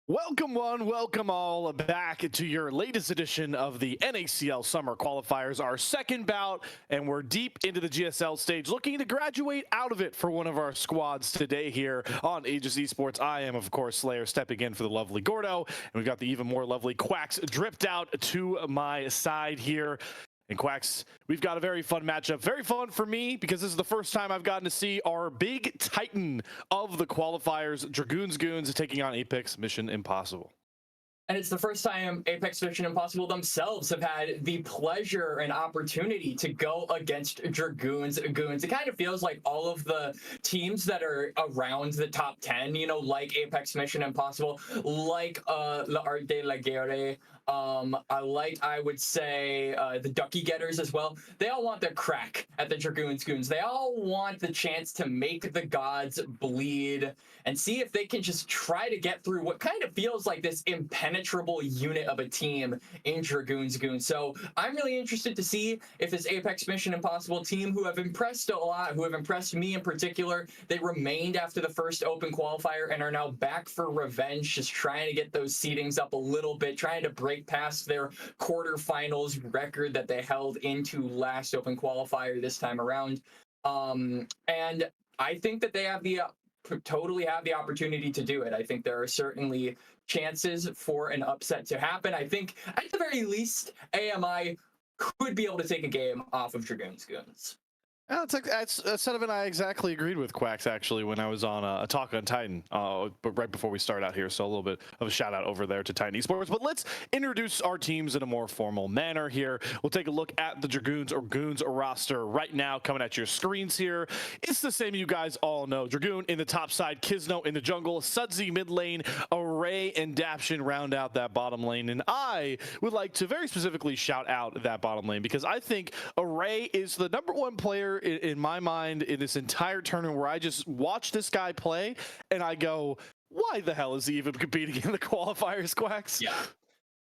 Welcome all back to your latest edition of the NACL Summer Qualifiers, our second bout, and we're deep into the GSL stage, looking to graduate out of it for one of our squads today here on Aegis Esports. I am, of course, Slayer, stepping in for the lovely Gordo, and we've got the even more lovely Quacks dripped out to my side here. And Quacks, we've got a very fun matchup. Very fun for me because this is the first time I've gotten to see our big titan of the qualifiers, Dragoon's Goons, taking on Apex Mission Impossible. And it's the first time Apex Mission Impossible themselves have had the pleasure and opportunity to go against Dragoon's Goons. It kind of feels like all of the teams that are around the top 10, you know, like Apex Mission Impossible, like L'Art de la Guerre, I would say the Ducky Getters as well. They all want their crack at the Dragoon's Goons. They all want the chance to make the gods bleed and see if they can just try to get through what kind of feels like this impenetrable unit of a team in Dragoon's Goons. So I'm really interested to see if this Apex Mission Impossible team, who have impressed a lot, who have impressed me in particular, they remained after the first open qualifier and are now back for revenge, just trying to get those seedings up a little bit, trying to break past their quarterfinals record that they held into last open qualifier this time around. And I think that they have the totally have the opportunity to do it. I think there are certainly chances for an upset to happen. I think at the very least, AMI could be able to take a game off of Dragoon's Goons. That's a sentiment I exactly agreed with, Quacks, actually, when I was on a talk on Titan, but right before we start out here. So a little bit of a shout out over there to Titan Esports. But let's introduce our teams in a more formal manner here. We'll take a look at the Dragoons or Goons roster right now, coming at your screens here. It's the same you guys all know. Dragoon in the top side, Kizno in the jungle, Sudsy mid lane, Array and Daption round out that bottom lane. And I would like to very specifically shout out that bottom lane because I think Array is the #1 player in my mind in this entire tournament where I just watch this guy play and I go, why the hell is he even competing in the qualifiers, Quacks? Yeah.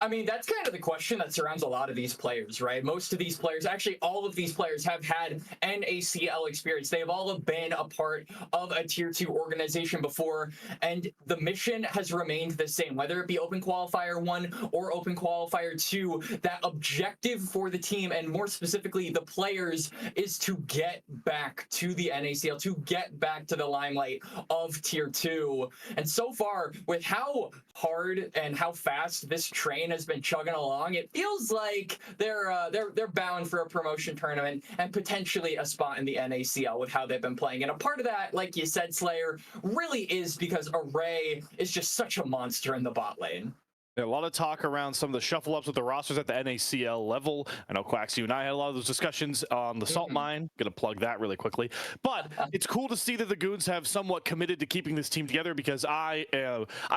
I mean, that's kind of the question that surrounds a lot of these players, right? Most of these players, actually all of these players, have had NACL experience. They have all been a part of a tier 2 organization before, and the mission has remained the same, whether it be Open Qualifier 1 or Open Qualifier 2. That objective for the team, and more specifically the players, is to get back to the NACL, to get back to the limelight of tier 2. And so far, with how hard and how fast this train has been chugging along, it feels like they're bound for a promotion tournament and potentially a spot in the NACL with how they've been playing. And a part of that, like you said, Slayer, really is because Array is just such a monster in the bot lane. A lot of talk around some of the shuffle ups with the rosters at the NACL level. I know, Quacks, you and I had a lot of those discussions on the Salt Mine. Gonna plug that really quickly. But it's cool to see that the Goons have somewhat committed to keeping this team together, because I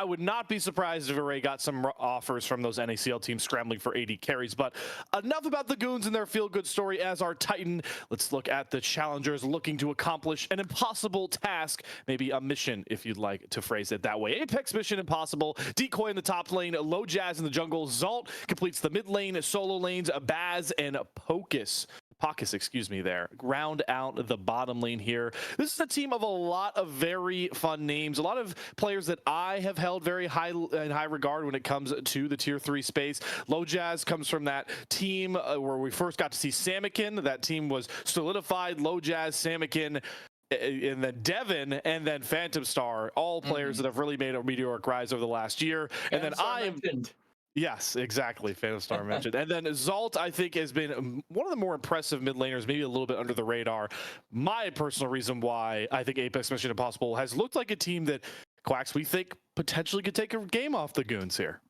would not be surprised if Array got some offers from those NACL teams scrambling for AD carries. But enough about the Goons and their feel-good story as our Titan. Let's look at the challengers looking to accomplish an impossible task, maybe a mission, if you'd like to phrase it that way. Apex Mission Impossible, Decoy in the top lane, Low Jazz in the jungle, Zalt completes the mid lane, solo lanes, Baz and Pocus, excuse me, there round out the bottom lane here. This is a team of a lot of very fun names, a lot of players that I have held very high in high regard when it comes to the tier 3 space. Low Jazz comes from that team where we first got to see Samikin. That team was solidified. Low Jazz, Samikin, and then Devin, and then Phantom Star, all players that have really made a meteoric rise over the last year. And then yes, exactly, Phantom Star mentioned. And then Zalt, I think, has been one of the more impressive mid laners, maybe a little bit under the radar. My personal reason why I think Apex Mission Impossible has looked like a team that, Quacks, we think potentially could take a game off the Goons here.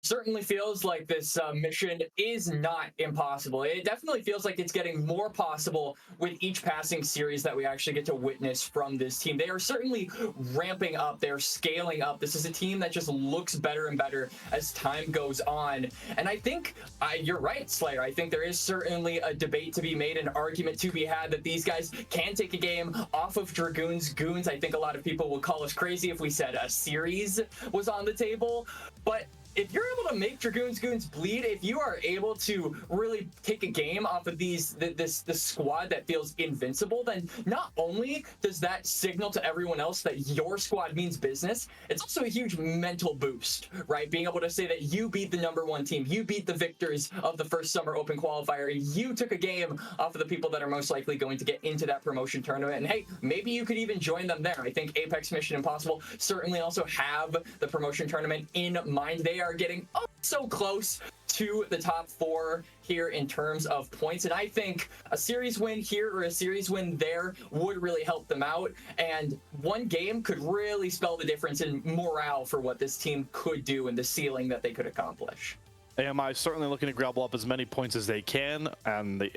Certainly feels like this mission is not impossible. It definitely feels like it's getting more possible with each passing series that we actually get to witness from this team. They are certainly ramping up. They're scaling up. This is a team that just looks better and better as time goes on. And I think you're right, Slayer. I think there is certainly a debate to be made, an argument to be had that these guys can take a game off of Dragoon's Goons. I think a lot of people would call us crazy if we said a series was on the table. But if you're able to make Dragoon's Goons bleed, if you are able to really take a game off of this squad that feels invincible, then not only does that signal to everyone else that your squad means business, it's also a huge mental boost, right? Being able to say that you beat the #1 team, you beat the victors of the first Summer Open qualifier, and you took a game off of the people that are most likely going to get into that promotion tournament. And hey, maybe you could even join them there. I think Apex Mission Impossible certainly also have the promotion tournament in mind. They are getting so close to the top 4 here in terms of points, and I think a series win here or a series win there would really help them out, and one game could really spell the difference in morale for what this team could do and the ceiling that they could accomplish. AMI certainly looking to grab up as many points as they can, and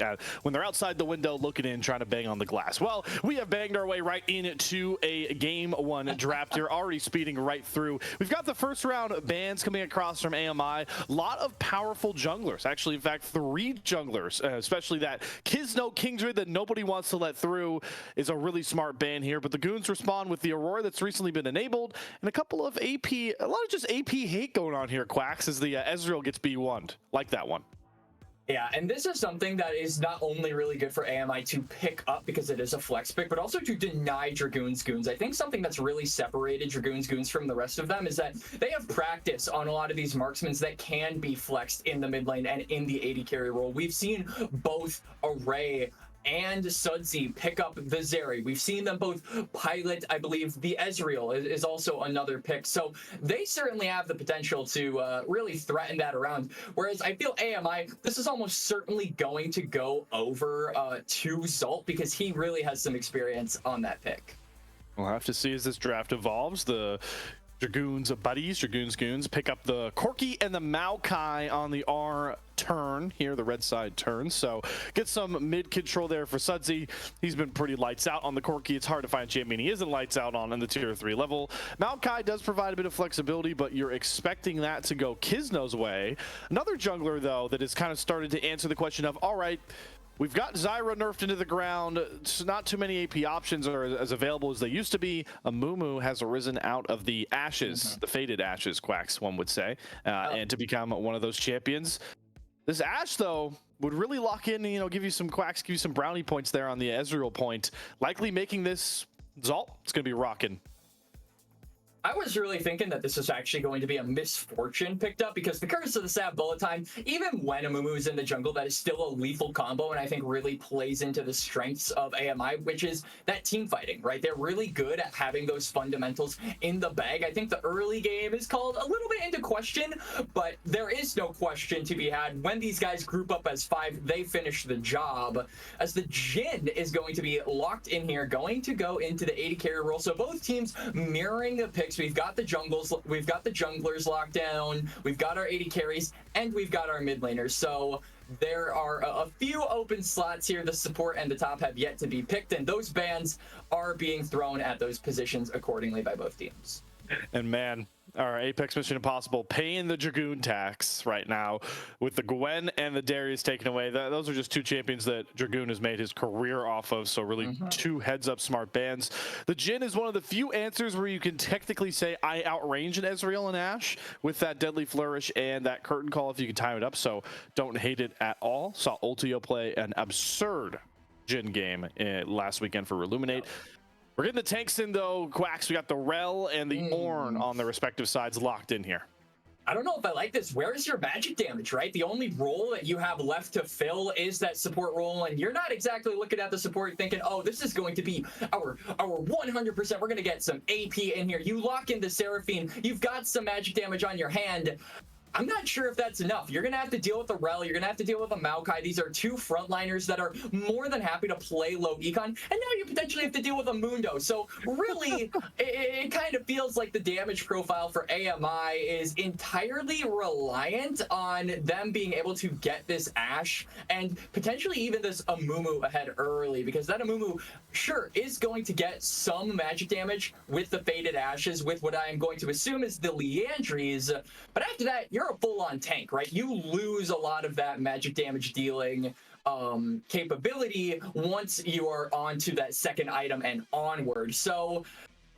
when they're outside the window looking in, trying to bang on the glass. Well, we have banged our way right into a game 1 draft here, already speeding right through. We've got the first round bans coming across from AMI. A lot of powerful junglers, actually, in fact, 3 junglers, especially that Kisno Kingdred that nobody wants to let through is a really smart ban here, but the Goons respond with the Aurora that's recently been enabled, and a couple of AP, a lot of just AP hate going on here, Quacks, as the Ezreal gets B1. Like that one. Yeah, and this is something that is not only really good for AMI to pick up because it is a flex pick, but also to deny Dragoon's Goons. I think something that's really separated Dragoon's Goons from the rest of them is that they have practice on a lot of these marksmen that can be flexed in the mid lane and in the AD carry role. We've seen both Array and Sudsy pick up the Zeri. We've seen them both pilot, I believe the Ezreal is also another pick. So they certainly have the potential to really threaten that around. Whereas I feel AMI, this is almost certainly going to go over to Zult because he really has some experience on that pick. We'll have to see as this draft evolves. The Dragoon's buddies, Dragoon's Goons, pick up the Corki and the Maokai on the R turn here, the red side turn. So get some mid control there for Sudsy. He's been pretty lights out on the Corki. It's hard to find a champion he isn't lights out on in the tier 3 level. Maokai does provide a bit of flexibility, but you're expecting that to go Kisno's way. Another jungler, though, that has kind of started to answer the question of, all right, we've got Zyra nerfed into the ground. It's not too many AP options are as available as they used to be. Amumu has arisen out of the ashes, the faded ashes, Quacks, one would say, and to become one of those champions. This Ashe, though, would really lock in, you know, give you some Quacks, give you some brownie points there on the Ezreal point, likely making this Zalt. It's going to be rocking. I was really thinking that this was actually going to be a misfortune picked up because the Curse of the Sad Bullet Time, even when Amumu is in the jungle, that is still a lethal combo and I think really plays into the strengths of AMI, which is that team fighting, right? They're really good at having those fundamentals in the bag. I think the early game is called a little bit into question, but there is no question to be had. When these guys group up as 5, they finish the job. As the Jhin is going to be locked in here, going to go into the AD carry role. So both teams mirroring the picks. We've got the junglers locked down, we've got our AD carries, and we've got our mid laners. So there are a few open slots here. The support and the top have yet to be picked, and those bans are being thrown at those positions accordingly by both teams. And man, our Apex Mission Impossible paying the Dragoon tax right now with the Gwen and the Darius taken away. Those are just 2 champions that Dragoon has made his career off of. So really 2 heads up smart bans. The Jhin is one of the few answers where you can technically say I outrange an Ezreal and Ashe with that Deadly Flourish and that Curtain Call if you can time it up. So don't hate it at all. Saw Ultio play an absurd Jhin game last weekend for Reluminate. We're getting the tanks in, though, Quacks. We got the Rel and the Ornn on the respective sides locked in here. I don't know if I like this. Where is your magic damage, right? The only role that you have left to fill is that support role, and you're not exactly looking at the support thinking, oh, this is going to be our 100%. We're going to get some AP in here. You lock in the Seraphine. You've got some magic damage on your hand. I'm not sure if that's enough. You're going to have to deal with the Rel. You're going to have to deal with the Maokai. These are 2 frontliners that are more than happy to play low econ. And now you potentially have to deal with a Mundo. So really, it kind of feels like the damage profile for AMI is entirely reliant on them being able to get this Ashe and potentially even this Amumu ahead early, because that Amumu, sure, is going to get some magic damage with the Faded Ashes, with what I am going to assume is the Liandry's. But after that, you're a full-on tank, right? You lose a lot of that magic damage dealing capability once you are onto that second item and onward. So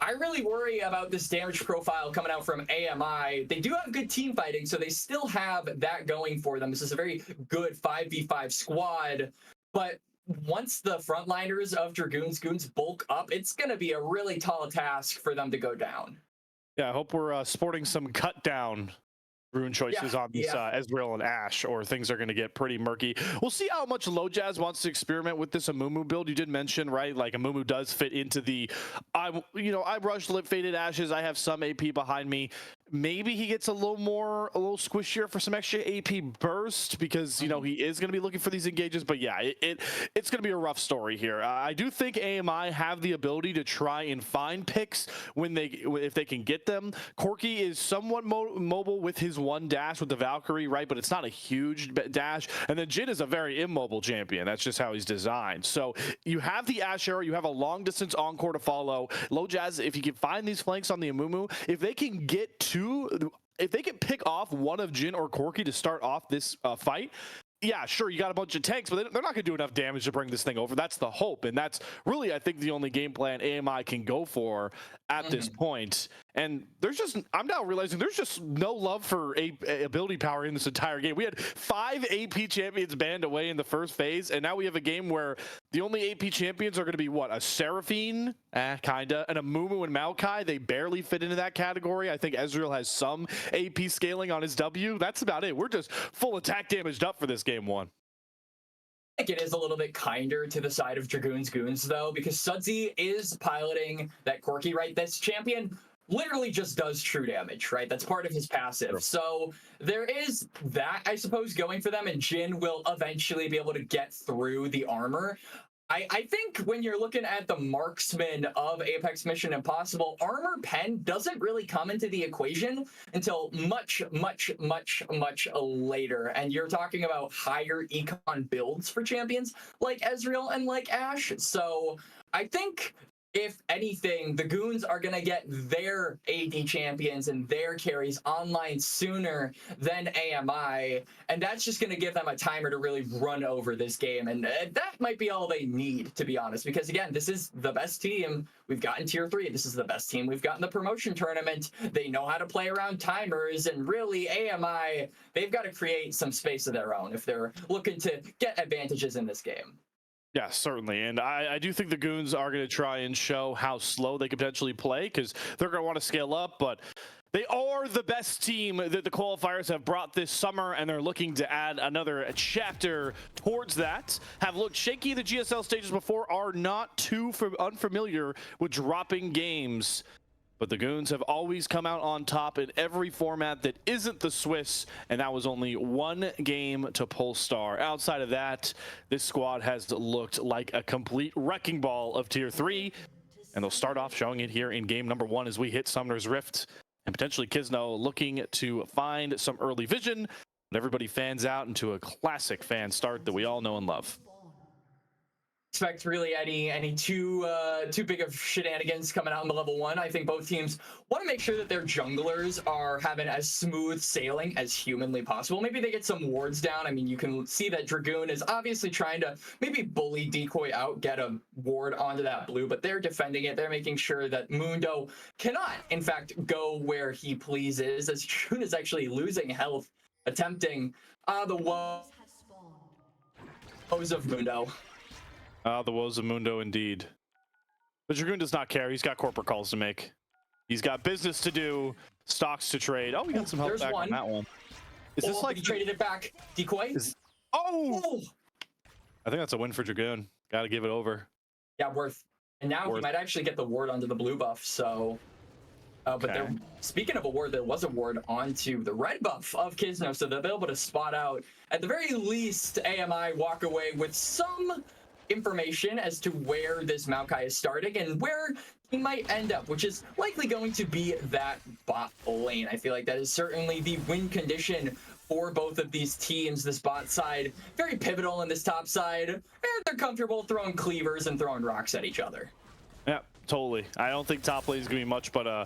I really worry about this damage profile coming out from AMI. They do have good team fighting, so they still have that going for them. This is a very good 5v5 squad, but once the frontliners of Dragoons Goons bulk up, it's going to be a really tall task for them to go down. Yeah, I hope we're sporting some cut down rune choices on this Ezreal and Ashe, or things are going to get pretty murky. We'll see how much Lojaz wants to experiment with this Amumu build. You did mention, right, like Amumu does fit into the, I rushed Lip Faded Ashes. I have some AP behind me. Maybe he gets a little squishier for some extra AP burst, because he is going to be looking for these engages. But yeah, it's going to be a rough story here. I do think AMI have the ability to try and find picks if they can get them. Corki is somewhat mobile with his one dash with the Valkyrie, right? But it's not a huge dash. And then Jin is a very immobile champion. That's just how he's designed. So you have the Ashe arrow, you have a long distance encore to follow. Lojaz, if you can find these flanks on the Amumu, if they can pick off one of Jin or Corki to start off this fight, yeah, sure, you got a bunch of tanks, but they're not going to do enough damage to bring this thing over. That's the hope, and that's really, I think, the only game plan AMI can go for at this point. And I'm now realizing there's just no love for ability power in this entire game. We had 5 AP champions banned away in the first phase, and now we have a game where the only AP champions are going to be, what, a Seraphine? Kinda. And a Mumu and Maokai. They barely fit into that category. I think Ezreal has some AP scaling on his W. That's about it. We're just full attack damaged up for this game one. I think it is a little bit kinder to the side of Dragoons Goons, though, because Sudsy is piloting that Corki, right? This champion literally just does true damage, right? That's part of his passive. Sure. So there is that, I suppose, going for them, and Jin will eventually be able to get through the armor. I think when you're looking at the marksman of Apex Mission Impossible, armor pen doesn't really come into the equation until much, much, much, much later. And you're talking about higher econ builds for champions like Ezreal and like Ashe. So I think, if anything, the Goons are going to get their AD champions and their carries online sooner than AMI, and that's just going to give them a timer to really run over this game, and that might be all they need, to be honest, because, again, this is the best team we've got in Tier 3. This is the best team we've got in the promotion tournament. They know how to play around timers, and really, AMI, they've got to create some space of their own if they're looking to get advantages in this game. Yeah, certainly. And I do think the Goons are going to try and show how slow they could potentially play, because they're going to want to scale up, but they are the best team that the qualifiers have brought this summer, and they're looking to add another chapter towards that. Have looked shaky in the GSL stages before, are not too unfamiliar with dropping games. But the Goons have always come out on top in every format that isn't the Swiss, and that was only one game to Polestar. Outside of that, this squad has looked like a complete wrecking ball of Tier 3, and they'll start off showing it here in game number 1 as we hit Summoner's Rift, and potentially Kisno looking to find some early vision, but everybody fans out into a classic fan start that we all know and love. Expect really any too big of shenanigans coming out in the level 1. I think both teams want to make sure that their junglers are having as smooth sailing as humanly possible. Maybe they get some wards down. I mean, you can see that Dragoon is obviously trying to maybe bully decoy out, get a ward onto that blue, but they're defending it. They're making sure that Mundo cannot, in fact, go where he pleases, as Dragoon is actually losing health, attempting the woes of Mundo. The woes of Mundo, indeed. But Dragoon does not care. He's got corporate calls to make. He's got business to do, stocks to trade. Oh, we got some help back on that one. Is this like... he traded it back. Decoy? Oh! I think that's a win for Dragoon. Got to give it over. Yeah, worth. And now he might actually get the ward onto the blue buff, so... But there, speaking of a ward, there was a ward onto the red buff of Kisno, so they'll be able to spot out. At the very least, AMI walk away with some information as to where this Maokai is starting and where he might end up, which is likely going to be that bot lane. I feel like that is certainly the win condition for both of these teams. This bot side, very pivotal in this top side. They're comfortable throwing cleavers and throwing rocks at each other. Yeah, totally. I don't think top lane is going to be much but a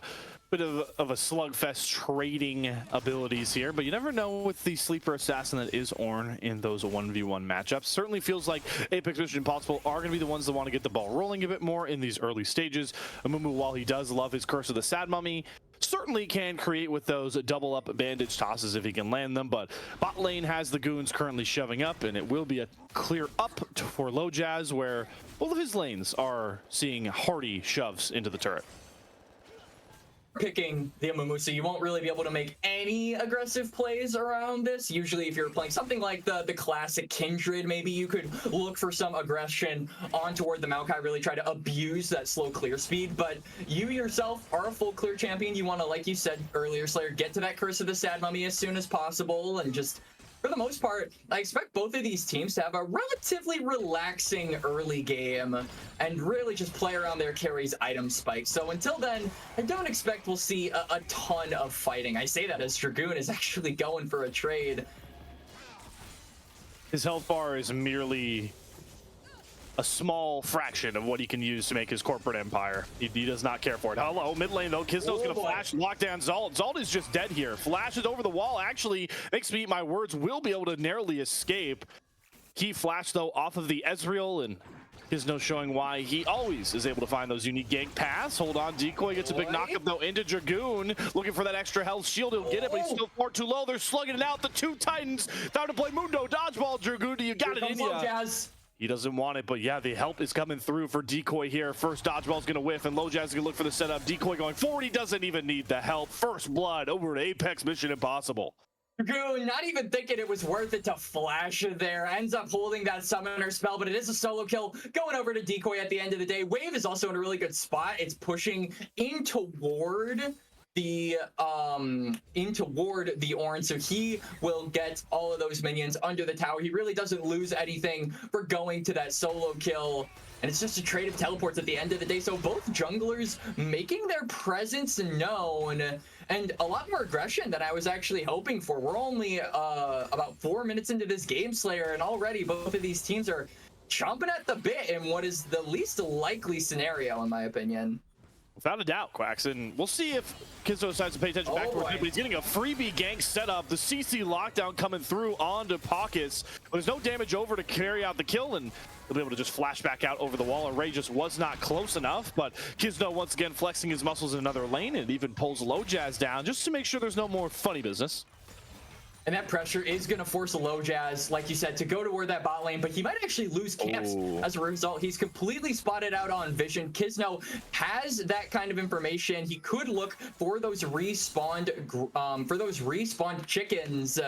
Bit of a slugfest trading abilities here, but you never know with the sleeper assassin that is Ornn in those 1v1 matchups. Certainly feels like Apex Mission Impossible are going to be the ones that want to get the ball rolling a bit more in these early stages. Amumu, while he does love his Curse of the Sad Mummy, certainly can create with those double up bandage tosses if he can land them, but bot lane has the Goons currently shoving up, and it will be a clear up for Lojaz, where both of his lanes are seeing hearty shoves into the turret. Picking the Amumu, so you won't really be able to make any aggressive plays around this. Usually if you're playing something like the classic Kindred, maybe you could look for some aggression on toward the Maokai, really try to abuse that slow clear speed, but you yourself are a full clear champion. You want to, like you said earlier, Slayer, get to that Curse of the Sad Mummy as soon as possible, and just for the most part, I expect both of these teams to have a relatively relaxing early game and really just play around their carries item spikes. So until then, I don't expect we'll see a ton of fighting. I say that as Dragoon is actually going for a trade. His health bar is merely a small fraction of what he can use to make his corporate empire. He does not care for it. Hello, mid lane though. Kisno's gonna flash, lock down Zalt. Zalt is just dead here. Flashes over the wall. Actually, makes me eat my words, will be able to narrowly escape. He flashed though off of the Ezreal, and Kisno showing why he always is able to find those unique gank paths. Hold on, Decoy gets a big knockup though into Dragoon. Looking for that extra health shield. He'll get it, but he's still far too low. They're slugging it out. The two Titans. Time to play Mundo. Dodgeball, Dragoon. You got it in ya. He doesn't want it, but yeah, the help is coming through for Decoy here. First dodgeball's gonna whiff, and Lojaz is gonna look for the setup. Decoy going forward. He doesn't even need the help. First blood over to Apex Mission Impossible. Dragoon, not even thinking it was worth it to flash there. Ends up holding that summoner spell, but it is a solo kill going over to Decoy at the end of the day. Wave is also in a really good spot. It's pushing in toward the Ornn, so he will get all of those minions under the tower. He really doesn't lose anything for going to that solo kill, and it's just a trade of teleports at the end of the day. So both junglers making their presence known, and a lot more aggression than I was actually hoping for. We're only about 4 minutes into this game, Slayer, and already both of these teams are chomping at the bit in what is the least likely scenario, in my opinion. Without a doubt, Quacks, and we'll see if Kisno decides to pay attention back towards him, but he's getting a freebie gank setup. The CC lockdown coming through onto Pockets, but there's no damage over to carry out the kill, and he'll be able to just flash back out over the wall. Array just was not close enough, but Kisno once again flexing his muscles in another lane, and even pulls Lojaz down just to make sure there's no more funny business. And that pressure is going to force a Lojaz, like you said, to go toward that bot lane, but he might actually lose camps as a result. He's completely spotted out on vision. Kisno has that kind of information. He could look for those respawned chickens.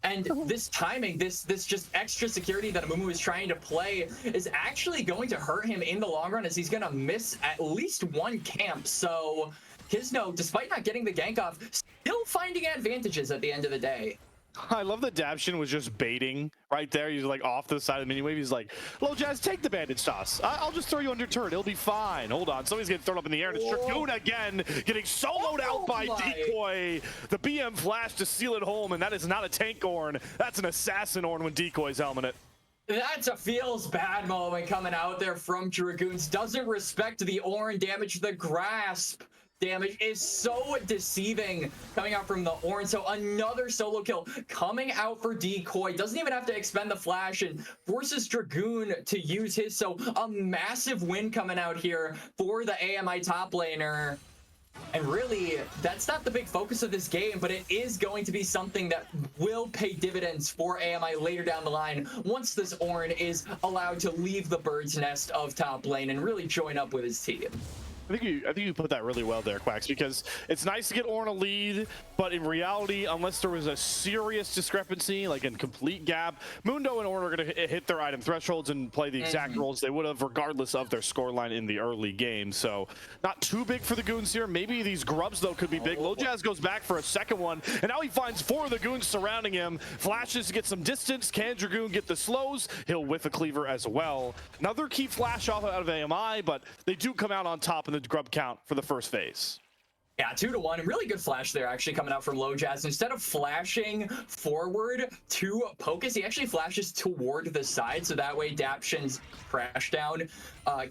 And this timing, this just extra security that Amumu is trying to play is actually going to hurt him in the long run, as he's going to miss at least one camp. So Kisno, despite not getting the gank off, still finding advantages at the end of the day. I love that Dabshin was just baiting right there. He's like off the side of the mini wave. He's like, Lojaz, take the bandage toss. I'll just throw you under turret. It'll be fine. Hold on. Somebody's getting thrown up in the air. And it's Dragoon again, getting soloed out by Decoy. The BM flash to seal it home, and that is not a tank Ornn. That's an assassin Ornn when Decoy's helmet it. That's a feels bad moment coming out there from Dragoons. Doesn't respect the Ornn damage. The grasp damage is so deceiving coming out from the Ornn. So another solo kill coming out for Decoy. Doesn't even have to expend the flash and forces Dragoon to use his. So a massive win coming out here for the AMI top laner. And really, that's not the big focus of this game, but it is going to be something that will pay dividends for AMI later down the line once this Ornn is allowed to leave the bird's nest of top lane and really join up with his team. I think you put that really well there, Quacks, because it's nice to get Ornn a lead, but in reality, unless there was a serious discrepancy, like a complete gap, Mundo and Ornn are going to hit their item thresholds and play the exact roles they would have regardless of their scoreline in the early game. So not too big for the Goons here. Maybe these grubs, though, could be big. Lojaz goes back for a second one, and now he finds 4 of the Goons surrounding him. Flashes to get some distance. Can Dragoon get the slows? He'll whiff a cleaver as well. Another key flash off out of AMI, but they do come out on top in the grub count for the first phase. Yeah, 2-1. Really good flash there, actually, coming out from LoJazz. Instead of flashing forward to Pocus, he actually flashes toward the side, so that way Daption's crash down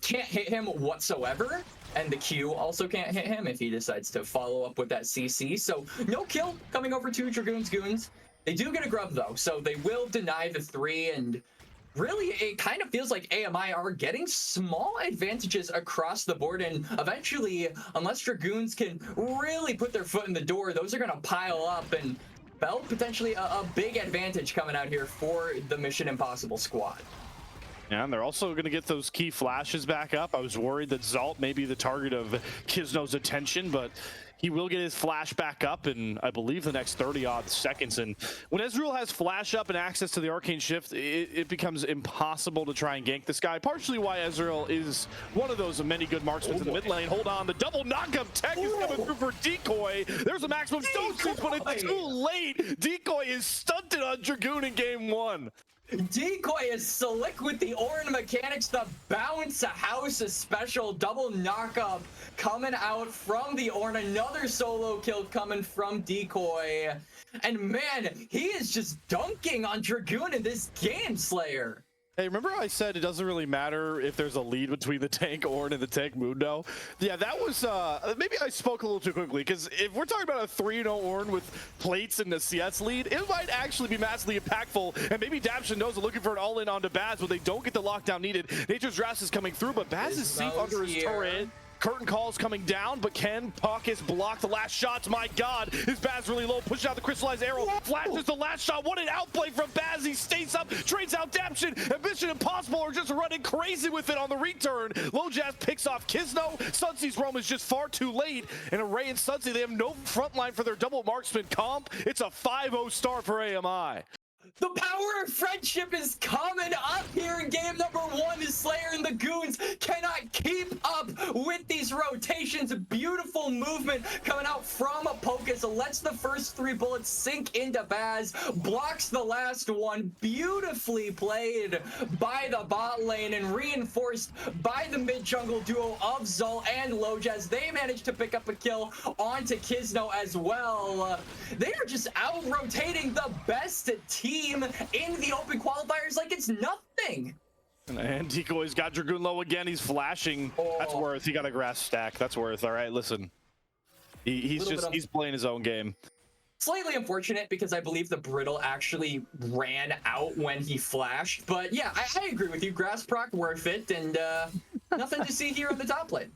can't hit him whatsoever. And the Q also can't hit him if he decides to follow up with that CC. So no kill coming over to Dragoon's Goons. They do get a grub, though, so they will deny the 3, and really, it kind of feels like AMI are getting small advantages across the board, and eventually, unless Dragoons can really put their foot in the door, those are going to pile up, and Bell potentially a big advantage coming out here for the Mission Impossible squad. Yeah, and they're also going to get those key flashes back up. I was worried that Zalt may be the target of Kisno's attention, but he will get his flash back up in, I believe, the next 30-odd seconds. And when Ezreal has flash up and access to the Arcane Shift, it becomes impossible to try and gank this guy. Partially why Ezreal is one of those many good marksmen in the mid lane. Hold on, the double knockup tech is coming through for Decoy. There's a maximum dosage, but it's too late. Decoy is stunted on Dragoon in game 1. Decoy is slick with the Ornn mechanics, the bounce, a house, a special double knockup coming out from the Ornn. Another solo kill coming from Decoy. And man, he is just dunking on Dragoon in this game, Slayer. Hey, remember I said it doesn't really matter if there's a lead between the tank Ornn and the tank Mundo? Yeah, that was, maybe I spoke a little too quickly, because if we're talking about a 3-0 Ornn with plates and the CS lead, it might actually be massively impactful, and maybe Daption knows they're looking for an all-in onto Baz, but they don't get the lockdown needed. Nature's Draft is coming through, but Baz is safe under his turret. Curtain calls coming down, but can Pocus block the last shots? My God, is Baz really low? Push out the crystallized arrow, flashes the last shot. What an outplay from Baz. He stays up, trades out Daption, and Mission Impossible are just running crazy with it on the return. LoJazz picks off Kisno. Sunsee's roam is just far too late. And Array and Sunsea, they have no front line for their double marksman comp. It's a 5-0 start for AMI. The power of friendship is coming up here in game number 1. The Slayer and the Goons cannot keep up with these rotations. Beautiful movement coming out from Pocus. Lets the first 3 bullets sink into Baz. Blocks the last one. Beautifully played by the bot lane and reinforced by the mid jungle duo of Zalt and LoJazz. They managed to pick up a kill onto Kisno as well. They are just out rotating the best team in the open qualifiers like it's nothing. And Decoy's got Dragoon low again. He's flashing. That's worth. He got a grass stack. That's worth. All right, listen. He's playing his own game. Slightly unfortunate because I believe the brittle actually ran out when he flashed. But yeah, I agree with you. Grass proc worth it, and nothing to see here on the top lane.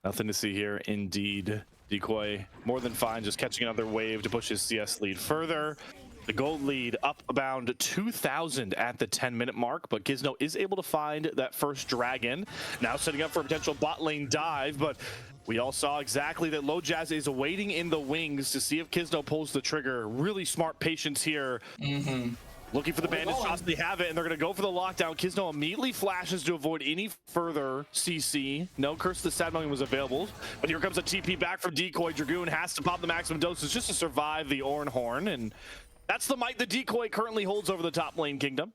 Nothing to see here, indeed. Decoy more than fine, just catching another wave to push his CS lead further. The gold lead up around 2,000 at the 10-minute mark, but Kisno is able to find that first dragon. Now setting up for a potential bot lane dive, but we all saw exactly that LoJazz is waiting in the wings to see if Kisno pulls the trigger. Really smart patience here. Looking for the bandit shots, they have it, and they're going to go for the lockdown. Kisno immediately flashes to avoid any further CC. No Curse the Sad Million was available, but here comes a TP back from Decoy. Dragoon has to pop the maximum doses just to survive the Ornn Horn, and that's the might the Decoy currently holds over the top lane kingdom.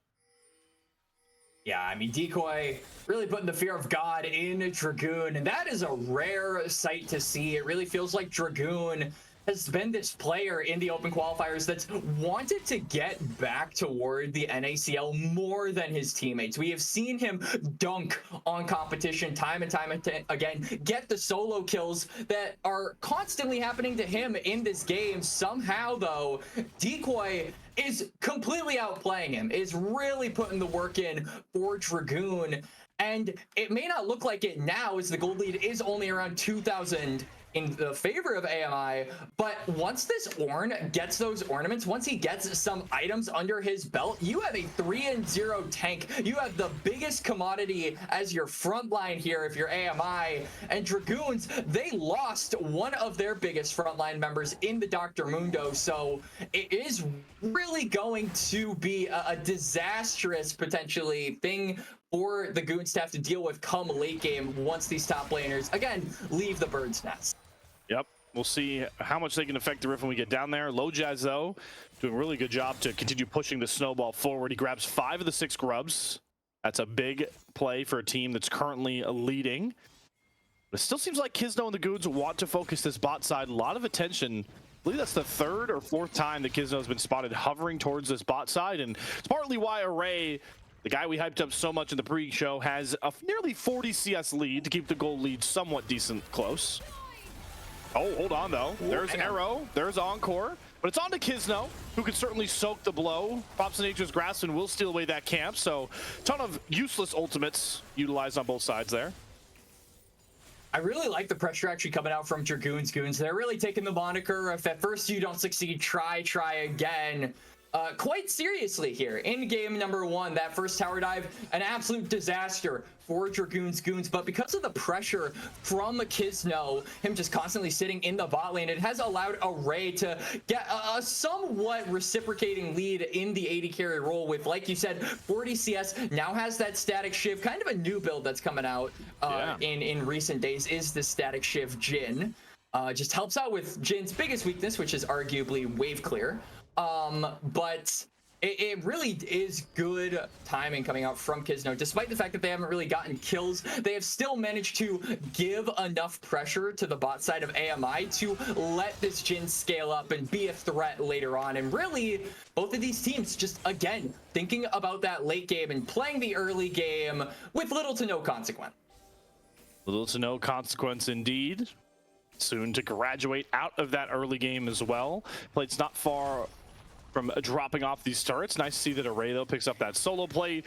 Yeah, I mean, Decoy really putting the fear of God in Dragoon, and that is a rare sight to see. It really feels like Dragoon has been this player in the open qualifiers that's wanted to get back toward the NACL more than his teammates. We have seen him dunk on competition time and time again, get the solo kills that are constantly happening to him in this game. Somehow, though, Decoy is completely outplaying him, is really putting the work in for Dragoon. And it may not look like it now, as the gold lead is only around 2,000 in the favor of AMI, but once this Ornn gets those ornaments, once he gets some items under his belt, you have a 3-0 tank. You have the biggest commodity as your front line here if you're AMI. And Dragoons, they lost one of their biggest frontline members in the Dr. Mundo, so it is really going to be a disastrous, potentially, thing for the Goons to have to deal with come late game once these top laners, again, leave the bird's nest. Yep, we'll see how much they can affect the Rift when we get down there. LoJazz, though, doing a really good job to continue pushing the snowball forward. He grabs 5 of the 6 grubs. That's a big play for a team that's currently leading. But it still seems like Kizno and the Goons want to focus this bot side. A lot of attention. I believe that's the 3rd or 4th time that Kizno has been spotted hovering towards this bot side, and it's partly why Array, the guy we hyped up so much in the pre-show, has a nearly 40 CS lead to keep the gold lead somewhat decent close. Oh, hold on though. There's Arrow, there's Encore, but it's on to Kizno, who can certainly soak the blow. Pops in Nature's Grasp and will steal away that camp, so ton of useless ultimates utilized on both sides there. I really like the pressure actually coming out from Dragoon's Goons. They're really taking the moniker, if at first you don't succeed, try again, quite seriously here. In game number 1, that first tower dive, an absolute disaster for Dragoon's Goons, but because of the pressure from Kizno, him just constantly sitting in the bot lane, it has allowed Array to get a somewhat reciprocating lead in the AD carry role with, like you said, 40 CS, now has that static shiv, kind of a new build that's coming out in recent days, is the static shiv Jhin. Just helps out with Jin's biggest weakness, which is arguably wave clear. But it really is good timing coming out from Kizno. Despite the fact that they haven't really gotten kills, they have still managed to give enough pressure to the bot side of AMI to let this Jhin scale up and be a threat later on. And really, both of these teams just, again, thinking about that late game and playing the early game with little to no consequence. Little to no consequence indeed. Soon to graduate out of that early game as well. Plate's not far from dropping off these turrets. Nice to see that Array, though, picks up that solo play.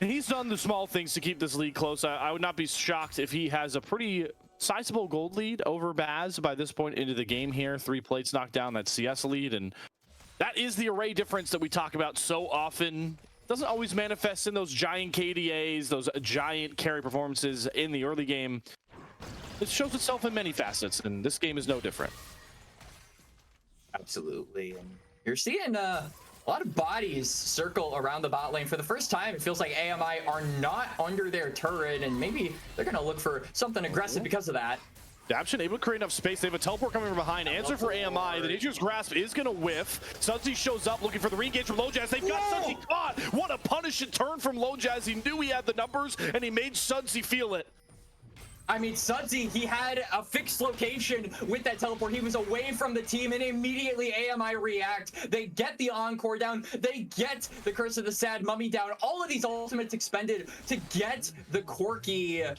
And he's done the small things to keep this lead close. I would not be shocked if he has a pretty sizable gold lead over Baz by this point into the game here. 3 plates knocked down that CS lead, and that is the Array difference that we talk about so often. Doesn't always manifest in those giant KDAs, those giant carry performances in the early game. It shows itself in many facets, and this game is no different. Absolutely. And you're seeing a lot of bodies circle around the bot lane. For the first time, it feels like AMI are not under their turret, and maybe they're going to look for something aggressive because of that. Dabshin able to create enough space. They have a teleport coming from behind. Answer for AMI. The Nature's Grasp is going to whiff. Sudsy shows up looking for the re-engage from Lojaz. They've got Sudsy caught. What a punishing turn from Lojaz. He knew he had the numbers, and he made Sudsy feel it. I mean, Sudsy, he had a fixed location with that teleport. He was away from the team, and immediately AMI react. They get the Encore down. They get the Curse of the Sad Mummy down. All of these ultimates expended to get the Corki.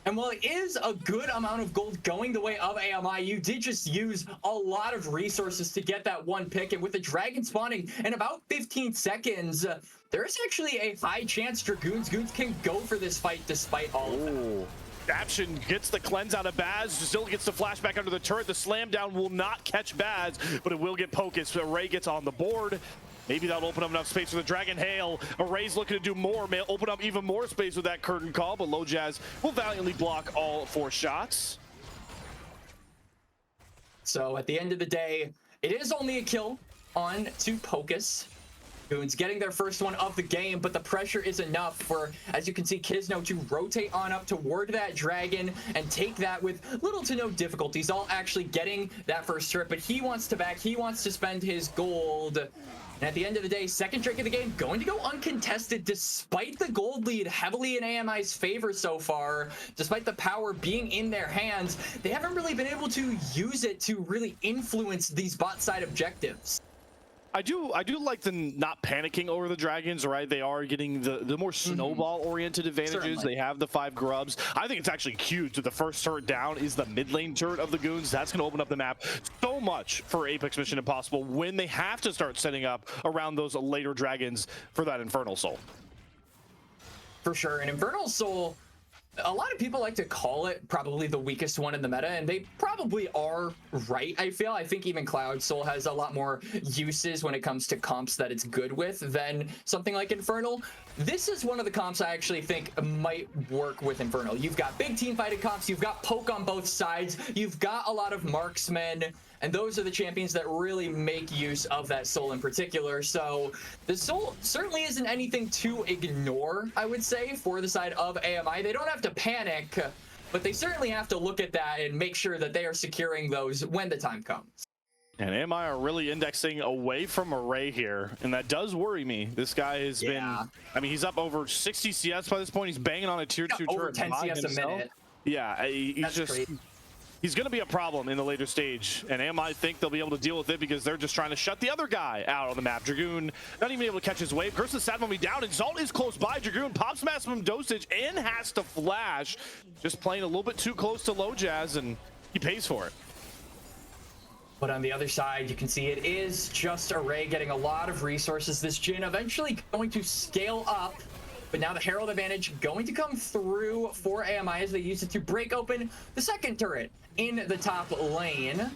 And while it is a good amount of gold going the way of AMI, you did just use a lot of resources to get that one pick. And with the Dragon spawning in about 15 seconds, there's actually a high chance Dragoon's Goons can go for this fight despite all of that. Dabshin gets the cleanse out of Baz, still gets the flashback under the turret. The slam down will not catch Baz, but it will get Pocus. Array gets on the board. Maybe that'll open up enough space for the Dragon Hail. Array's looking to do more, may open up even more space with that curtain call, but Lojaz will valiantly block all 4 shots. So at the end of the day, it is only a kill on to Pocus. Goons getting their first one of the game, but the pressure is enough for, as you can see, Kizno to rotate on up toward that Dragon and take that with little to no difficulties, all actually getting that first trip, but he wants to back, he wants to spend his gold. And at the end of the day, second drink of the game going to go uncontested despite the gold lead heavily in AMI's favor so far. Despite the power being in their hands, they haven't really been able to use it to really influence these bot side objectives. I do like the not panicking over the Dragons, right? They are getting the more snowball-oriented advantages. Certainly. They have the 5 grubs. I think it's actually huge that the first turret down is the mid lane turret of the Goons. That's going to open up the map so much for Apex Mission Impossible when they have to start setting up around those later Dragons for that Infernal Soul. For sure, and Infernal Soul, a lot of people like to call it probably the weakest one in the meta, and they probably are right, I feel. I think even Cloud Soul has a lot more uses when it comes to comps that it's good with than something like Infernal. This is one of the comps I actually think might work with Infernal. You've got big team-fighted comps, you've got poke on both sides, you've got a lot of marksmen, and those are the champions that really make use of that soul in particular. So the soul certainly isn't anything to ignore, I would say, for the side of AMI. They don't have to panic, but they certainly have to look at that and make sure that they are securing those when the time comes. And AMI are really indexing away from Array here, and that does worry me. This guy has been, I mean, he's up over 60 CS by this point. He's banging on a tier 2 over turret 10 by CS himself. a minute. Yeah, he's going to be a problem in the later stage, and AMI think they'll be able to deal with it because they're just trying to shut the other guy out on the map. Dragoon not even able to catch his wave. Gersa's sat will be down, and Zalt is close by. Dragoon pops maximum dosage and has to flash. Just playing a little bit too close to low jazz, and he pays for it. But on the other side, you can see it is just Array getting a lot of resources. This Jhin eventually going to scale up. But now the Herald advantage going to come through for AMI as they use it to break open the second turret in the top lane.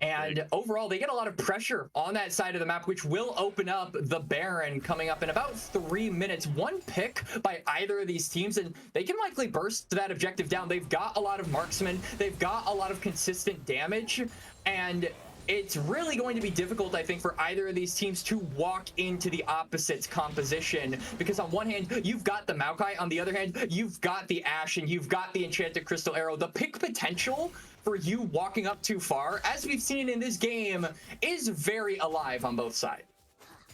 And overall, they get a lot of pressure on that side of the map, which will open up the Baron coming up in about 3 minutes. One pick by either of these teams, and they can likely burst that objective down. They've got a lot of marksmen. They've got a lot of consistent damage. And it's really going to be difficult, I think, for either of these teams to walk into the opposite's composition. Because on one hand, you've got the Maokai. On the other hand, you've got the Ashe, and you've got the Enchanted Crystal Arrow. The pick potential for you walking up too far, as we've seen in this game, is very alive on both sides.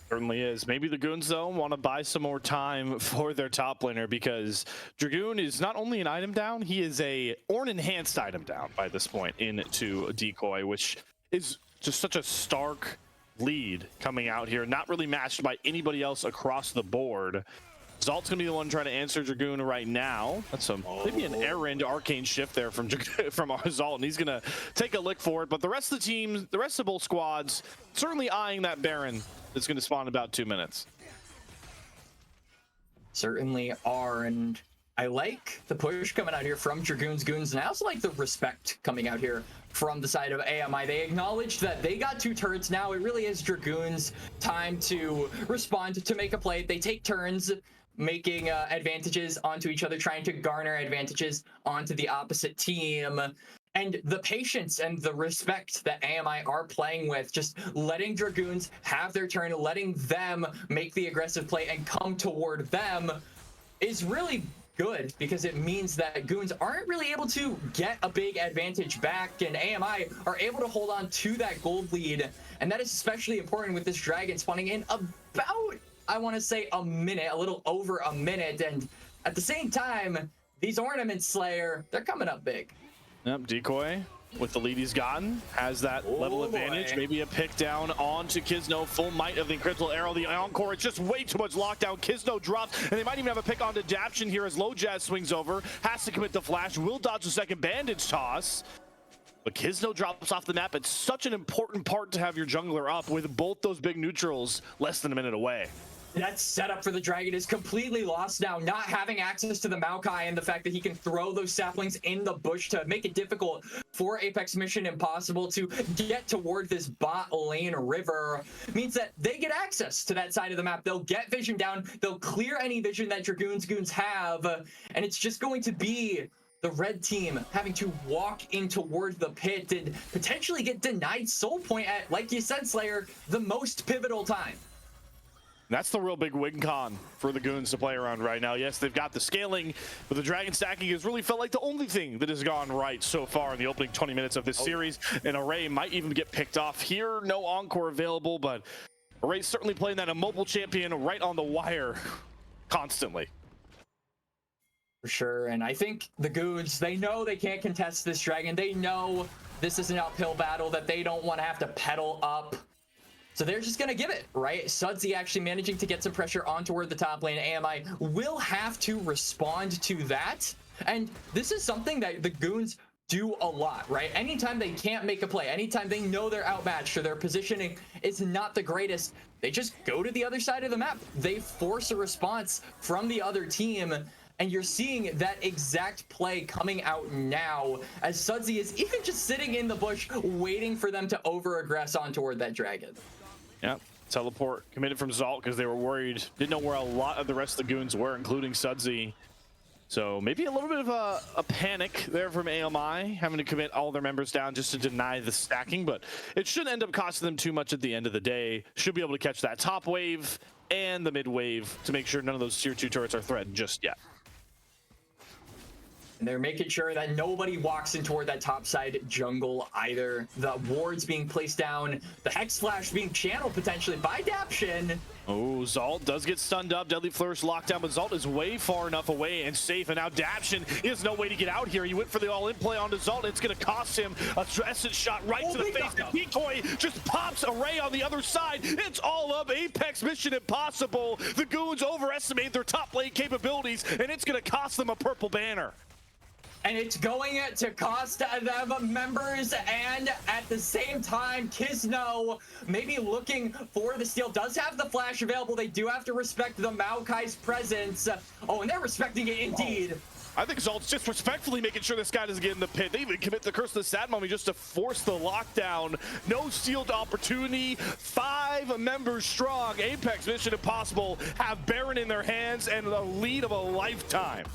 Certainly is. Maybe the Goons, though, want to buy some more time for their top laner because Dragoon is not only an item down, he is a Ornn-enhanced item down by this point into Decoy, which is just such a stark lead coming out here, not really matched by anybody else across the board. Zalt's gonna be the one trying to answer Dragoon right now. That's maybe an errand arcane shift there from Zalt, and he's gonna take a lick for it. But the rest of the teams, the rest of both squads, certainly eyeing that Baron that's gonna spawn in about 2 minutes. Certainly are, and I like the push coming out here from Dragoon's Goons, and I also like the respect coming out here from the side of AMI. They acknowledged that they got 2 turrets. Now it really is Dragoon's time to respond, to make a play. They take turns making advantages onto each other, trying to garner advantages onto the opposite team. And the patience and the respect that AMI are playing with, just letting Dragoons have their turn, letting them make the aggressive play and come toward them, is really good, because it means that Goons aren't really able to get a big advantage back, and AMI are able to hold on to that gold lead. And that is especially important with this Dragon spawning in about, I want to say, a minute, a little over a minute. And at the same time, these Ornament Slayer, they're coming up big. Yep, Decoy with the lead he's gotten has that level advantage. Maybe a pick down onto Kisno. Full might of the Crystal Arrow. The Encore, it's just way too much lockdown. Kisno drops, and they might even have a pick onto Adaption here as Low Jazz swings over. Has to commit the flash. Will dodge the second bandage toss. But Kisno drops off the map. It's such an important part to have your jungler up with both those big neutrals less than a minute away. That setup for the Dragon is completely lost now, not having access to the Maokai, and the fact that he can throw those saplings in the bush to make it difficult for Apex Mission Impossible to get toward this bot lane river means that they get access to that side of the map. They'll get vision down, they'll clear any vision that Dragoon's Goons have, and it's just going to be the red team having to walk in toward the pit and potentially get denied soul point at, like you said, Slayer, the most pivotal time. That's the real big win con for the Goons to play around right now. Yes, they've got the scaling, but the Dragon stacking has really felt like the only thing that has gone right so far in the opening 20 minutes of this series. And Array might even get picked off here. No Encore available, but Array's certainly playing that immobile champion right on the wire constantly. For sure, and I think the Goons, they know they can't contest this Dragon. They know this is an uphill battle that they don't want to have to pedal up. So they're just going to give it, right? Sudsy actually managing to get some pressure on toward the top lane. AMI will have to respond to that. And this is something that the Goons do a lot, right? Anytime they can't make a play, anytime they know they're outmatched or their positioning is not the greatest, they just go to the other side of the map. They force a response from the other team. And you're seeing that exact play coming out now as Sudsy is even just sitting in the bush waiting for them to over-aggress on toward that Dragon. Yep, teleport committed from Zalt because they were worried. Didn't know where a lot of the rest of the Goons were, including Sudsy. So maybe a little bit of a panic there from AMI, having to commit all their members down just to deny the stacking, but it shouldn't end up costing them too much at the end of the day. Should be able to catch that top wave and the mid wave to make sure none of those tier 2 turrets are threatened just yet. And they're making sure that nobody walks in toward that top side jungle either. The wards being placed down, the Hex Flash being channeled potentially by Daption. Oh, Zalt does get stunned up. Deadly Flourish lockdown, but Zalt is way far enough away and safe. And now Daption, he has no way to get out here. He went for the all-in play onto Zalt. It's going to cost him a essence shot right to the face. The decoy just pops Array on the other side. It's all up. Apex Mission Impossible. The Goons overestimate their top lane capabilities, and it's going to cost them a purple banner. And it's going to cost them members, and at the same time, Kisno maybe looking for the steal, does have the flash available. They do have to respect the Maokai's presence. Oh, and they're respecting it indeed. I think Zalt's just respectfully making sure this guy doesn't get in the pit. They even commit the Curse of the Sad Mummy just to force the lockdown. No sealed opportunity. 5 members strong. Apex Mission Impossible have Baron in their hands and the lead of a lifetime.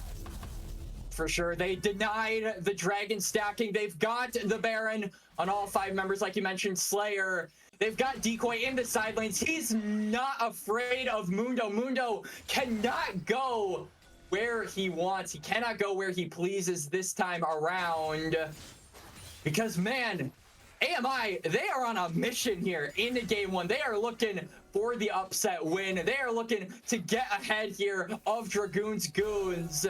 For sure, they denied the Dragon stacking. They've got the Baron on all 5 members, like you mentioned, Slayer. They've got Decoy in the side lanes. He's not afraid of Mundo. Mundo cannot go where he wants. He cannot go where he pleases this time around. Because, man, AMI, they are on a mission here in the game 1. They are looking for the upset win. They are looking to get ahead here of Dragoon's Goons.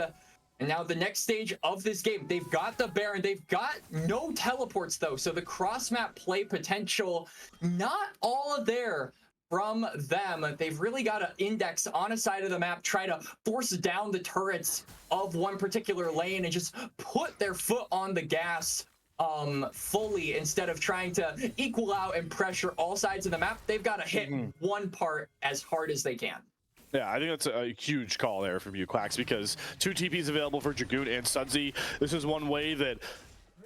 And now the next stage of this game, they've got the Baron. They've got no teleports, though. So the cross-map play potential, not all there from them. They've really got to index on a side of the map, try to force down the turrets of one particular lane and just put their foot on the gas fully instead of trying to equal out and pressure all sides of the map. They've got to hit one part as hard as they can. Yeah, I think that's a huge call there from you, Quacks, because 2 TPs available for Dragoon and Sudsy. This is one way that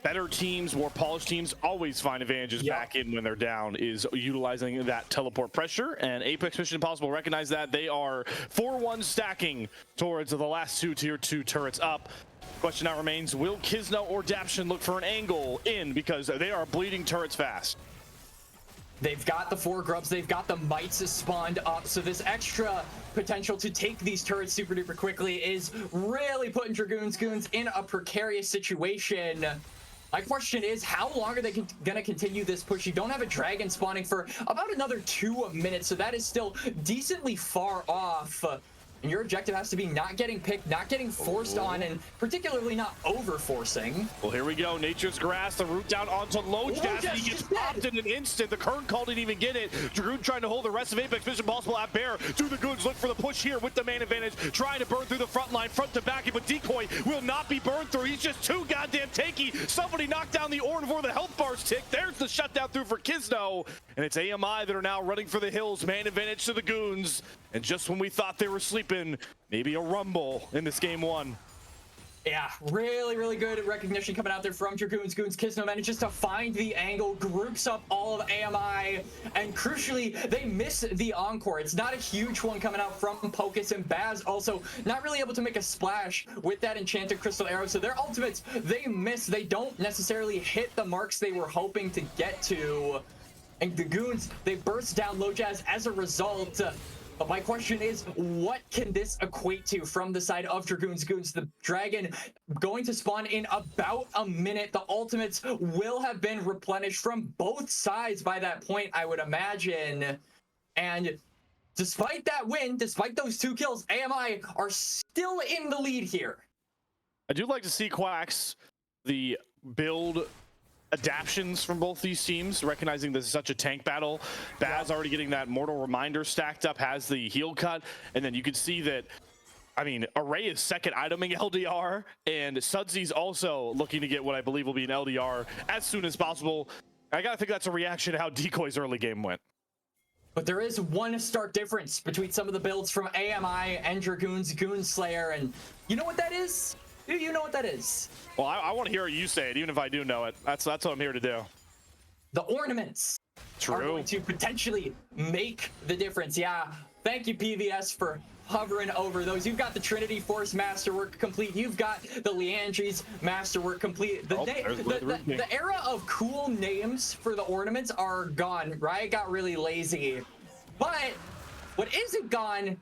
better teams, more polished teams, always find advantages back in when they're down, is utilizing that teleport pressure. And Apex Mission Impossible recognize that. They are 4-1 stacking towards the last 2 tier 2 turrets up. Question now remains, will Kisno or Daption look for an angle in, because they are bleeding turrets fast? They've got the 4 grubs, they've got the mites spawned up, so this extra potential to take these turrets super duper quickly is really putting Dragoon's Goons in a precarious situation. My question is, how long are they going to continue this push? You don't have a dragon spawning for about another 2 minutes, so that is still decently far off. And your objective has to be not getting picked, not getting forced on, and particularly not over-forcing. Well, here we go. Nature's Grass, the route down onto Lojaz. He gets popped in an instant. The current call didn't even get it. Dragoon trying to hold the rest of Apex Mission Impossible at bear. Do the Goons look for the push here with the man advantage, trying to burn through the front line, front to back, but Decoy will not be burned through. He's just too goddamn tanky. Somebody knocked down the Orn before the health bars tick. There's the shutdown through for Kisno. And it's AMI that are now running for the hills. Man advantage to the Goons. And just when we thought they were sleeping, maybe a rumble in this game 1. Yeah, really, really good recognition coming out there from Dragoon's Goons. Kisno manages to find the angle, groups up all of AMI, and crucially, they miss the encore. It's not a huge one coming out from Pocus, and Baz also not really able to make a splash with that enchanted crystal arrow. So their ultimates, they miss. They don't necessarily hit the marks they were hoping to get to. And the Goons, they burst down Lojaz as a result. But my question is, what can this equate to from the side of Dragoon's Goons? The Dragon going to spawn in about a minute. The ultimates will have been replenished from both sides by that point, I would imagine. And despite that win, despite those 2 kills, AMI are still in the lead here. I do like to see, Quacks, the build adaptions from both these teams, recognizing this is such a tank battle. Baz already getting that Mortal Reminder stacked up, has the heal cut, and then you can see that, I mean, Array is second iteming LDR, and Sudsy's also looking to get what I believe will be an LDR as soon as possible. I gotta think that's a reaction to how Decoy's early game went. But there is one stark difference between some of the builds from AMI and Dragoon's Goon Slayer, and you know what that is? Do you know what that is? Well, I want to hear you say it, even if I do know it. That's what I'm here to do. The ornaments are going to potentially make the difference. Yeah, thank you, PVS, for hovering over those. You've got the Trinity Force Masterwork complete. You've got the Leandry's Masterwork complete. The era of cool names for the ornaments are gone. Riot got really lazy. But what isn't gone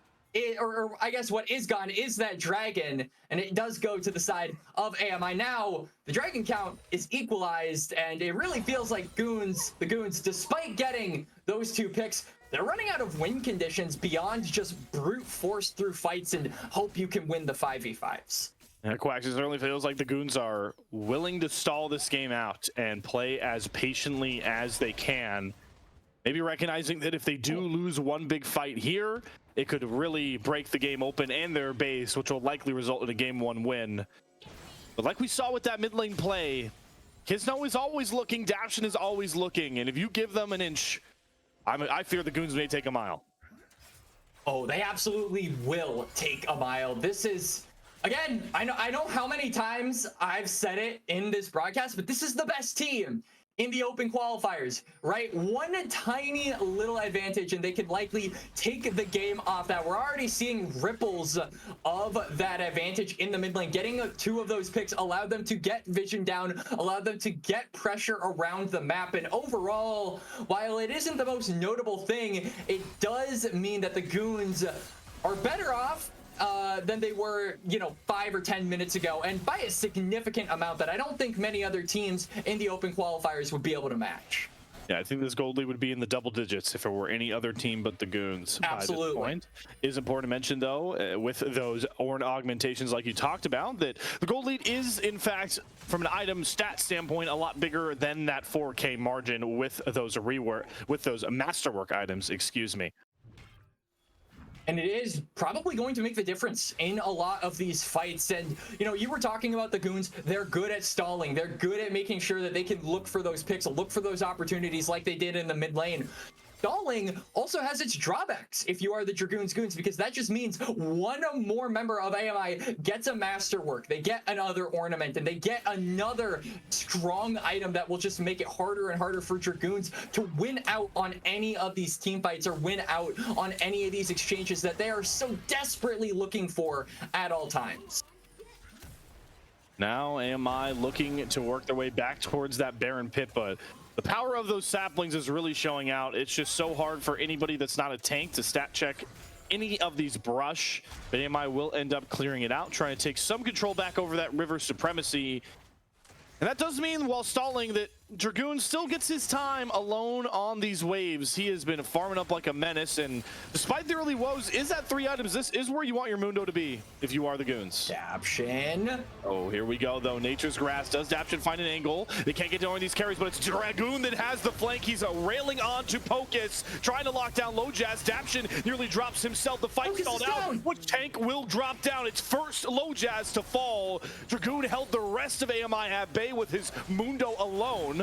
or I guess what is gone is that dragon, and it does go to the side of AMI. Now the dragon count is equalized, and it really feels like the Goons, despite getting those 2 picks, they're running out of win conditions beyond just brute force through fights and hope you can win the 5v5s. Yeah, Quacks, it certainly feels like the Goons are willing to stall this game out and play as patiently as they can. Maybe recognizing that if they do lose one big fight here, it could really break the game open and their base, which will likely result in a game 1 win. But like we saw with that mid lane play, Kisno is always looking, Daption is always looking, and if you give them an inch, I fear the Goons may take a mile. Oh, they absolutely will take a mile. This is, again, I know how many times I've said it in this broadcast, but this is the best team in the open qualifiers, right? One tiny little advantage and they could likely take the game off that. We're already seeing ripples of that advantage in the mid lane. Getting 2 of those picks allowed them to get vision down, allowed them to get pressure around the map. And overall, while it isn't the most notable thing, it does mean that the Goons are better off than they were, 5 or 10 minutes ago, and by a significant amount that I don't think many other teams in the open qualifiers would be able to match. Yeah, I think this gold lead would be in the double digits if it were any other team but the Goons. Absolutely. By this point. It is important to mention, though, with those Ornn augmentations like you talked about, that the gold lead is, in fact, from an item stat standpoint, a lot bigger than that 4K margin with those masterwork items, excuse me. And it is probably going to make the difference in a lot of these fights. And, you were talking about the Goons. They're good at stalling. They're good at making sure that they can look for those picks, look for those opportunities like they did in the mid lane. Stalling also has its drawbacks if you are the Dragoon's Goons, because that just means one more member of AMI gets a masterwork, they get another ornament, and they get another strong item that will just make it harder and harder for Dragoons to win out on any of these team fights or win out on any of these exchanges that they are so desperately looking for at all times. Now AMI looking to work their way back towards that Baron pit, but the power of those saplings is really showing out. It's just so hard for anybody that's not a tank to stat check any of these brush, but AMI will end up clearing it out, trying to take some control back over that river supremacy. And that does mean, while stalling, that Dragoon still gets his time alone on these waves. He has been farming up like a menace, and despite the early woes, is at 3 items. This is where you want your Mundo to be if you are the Goons. Daption. Oh, here we go, though. Nature's Grass. Does Daption find an angle? They can't get to one of these carries, but it's Dragoon that has the flank. He's railing on to Pocus, trying to lock down Low Jazz. Daption nearly drops himself. The fight stalled out. Which tank will drop down? It's first Low Jazz to fall. Dragoon held the rest of AMI at bay with his Mundo alone.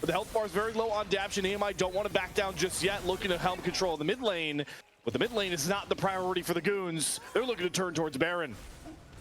But the health bar is very low on Daption. AMI don't want to back down just yet, looking to help control the mid lane. But the mid lane is not the priority for the Goons. They're looking to turn towards Baron.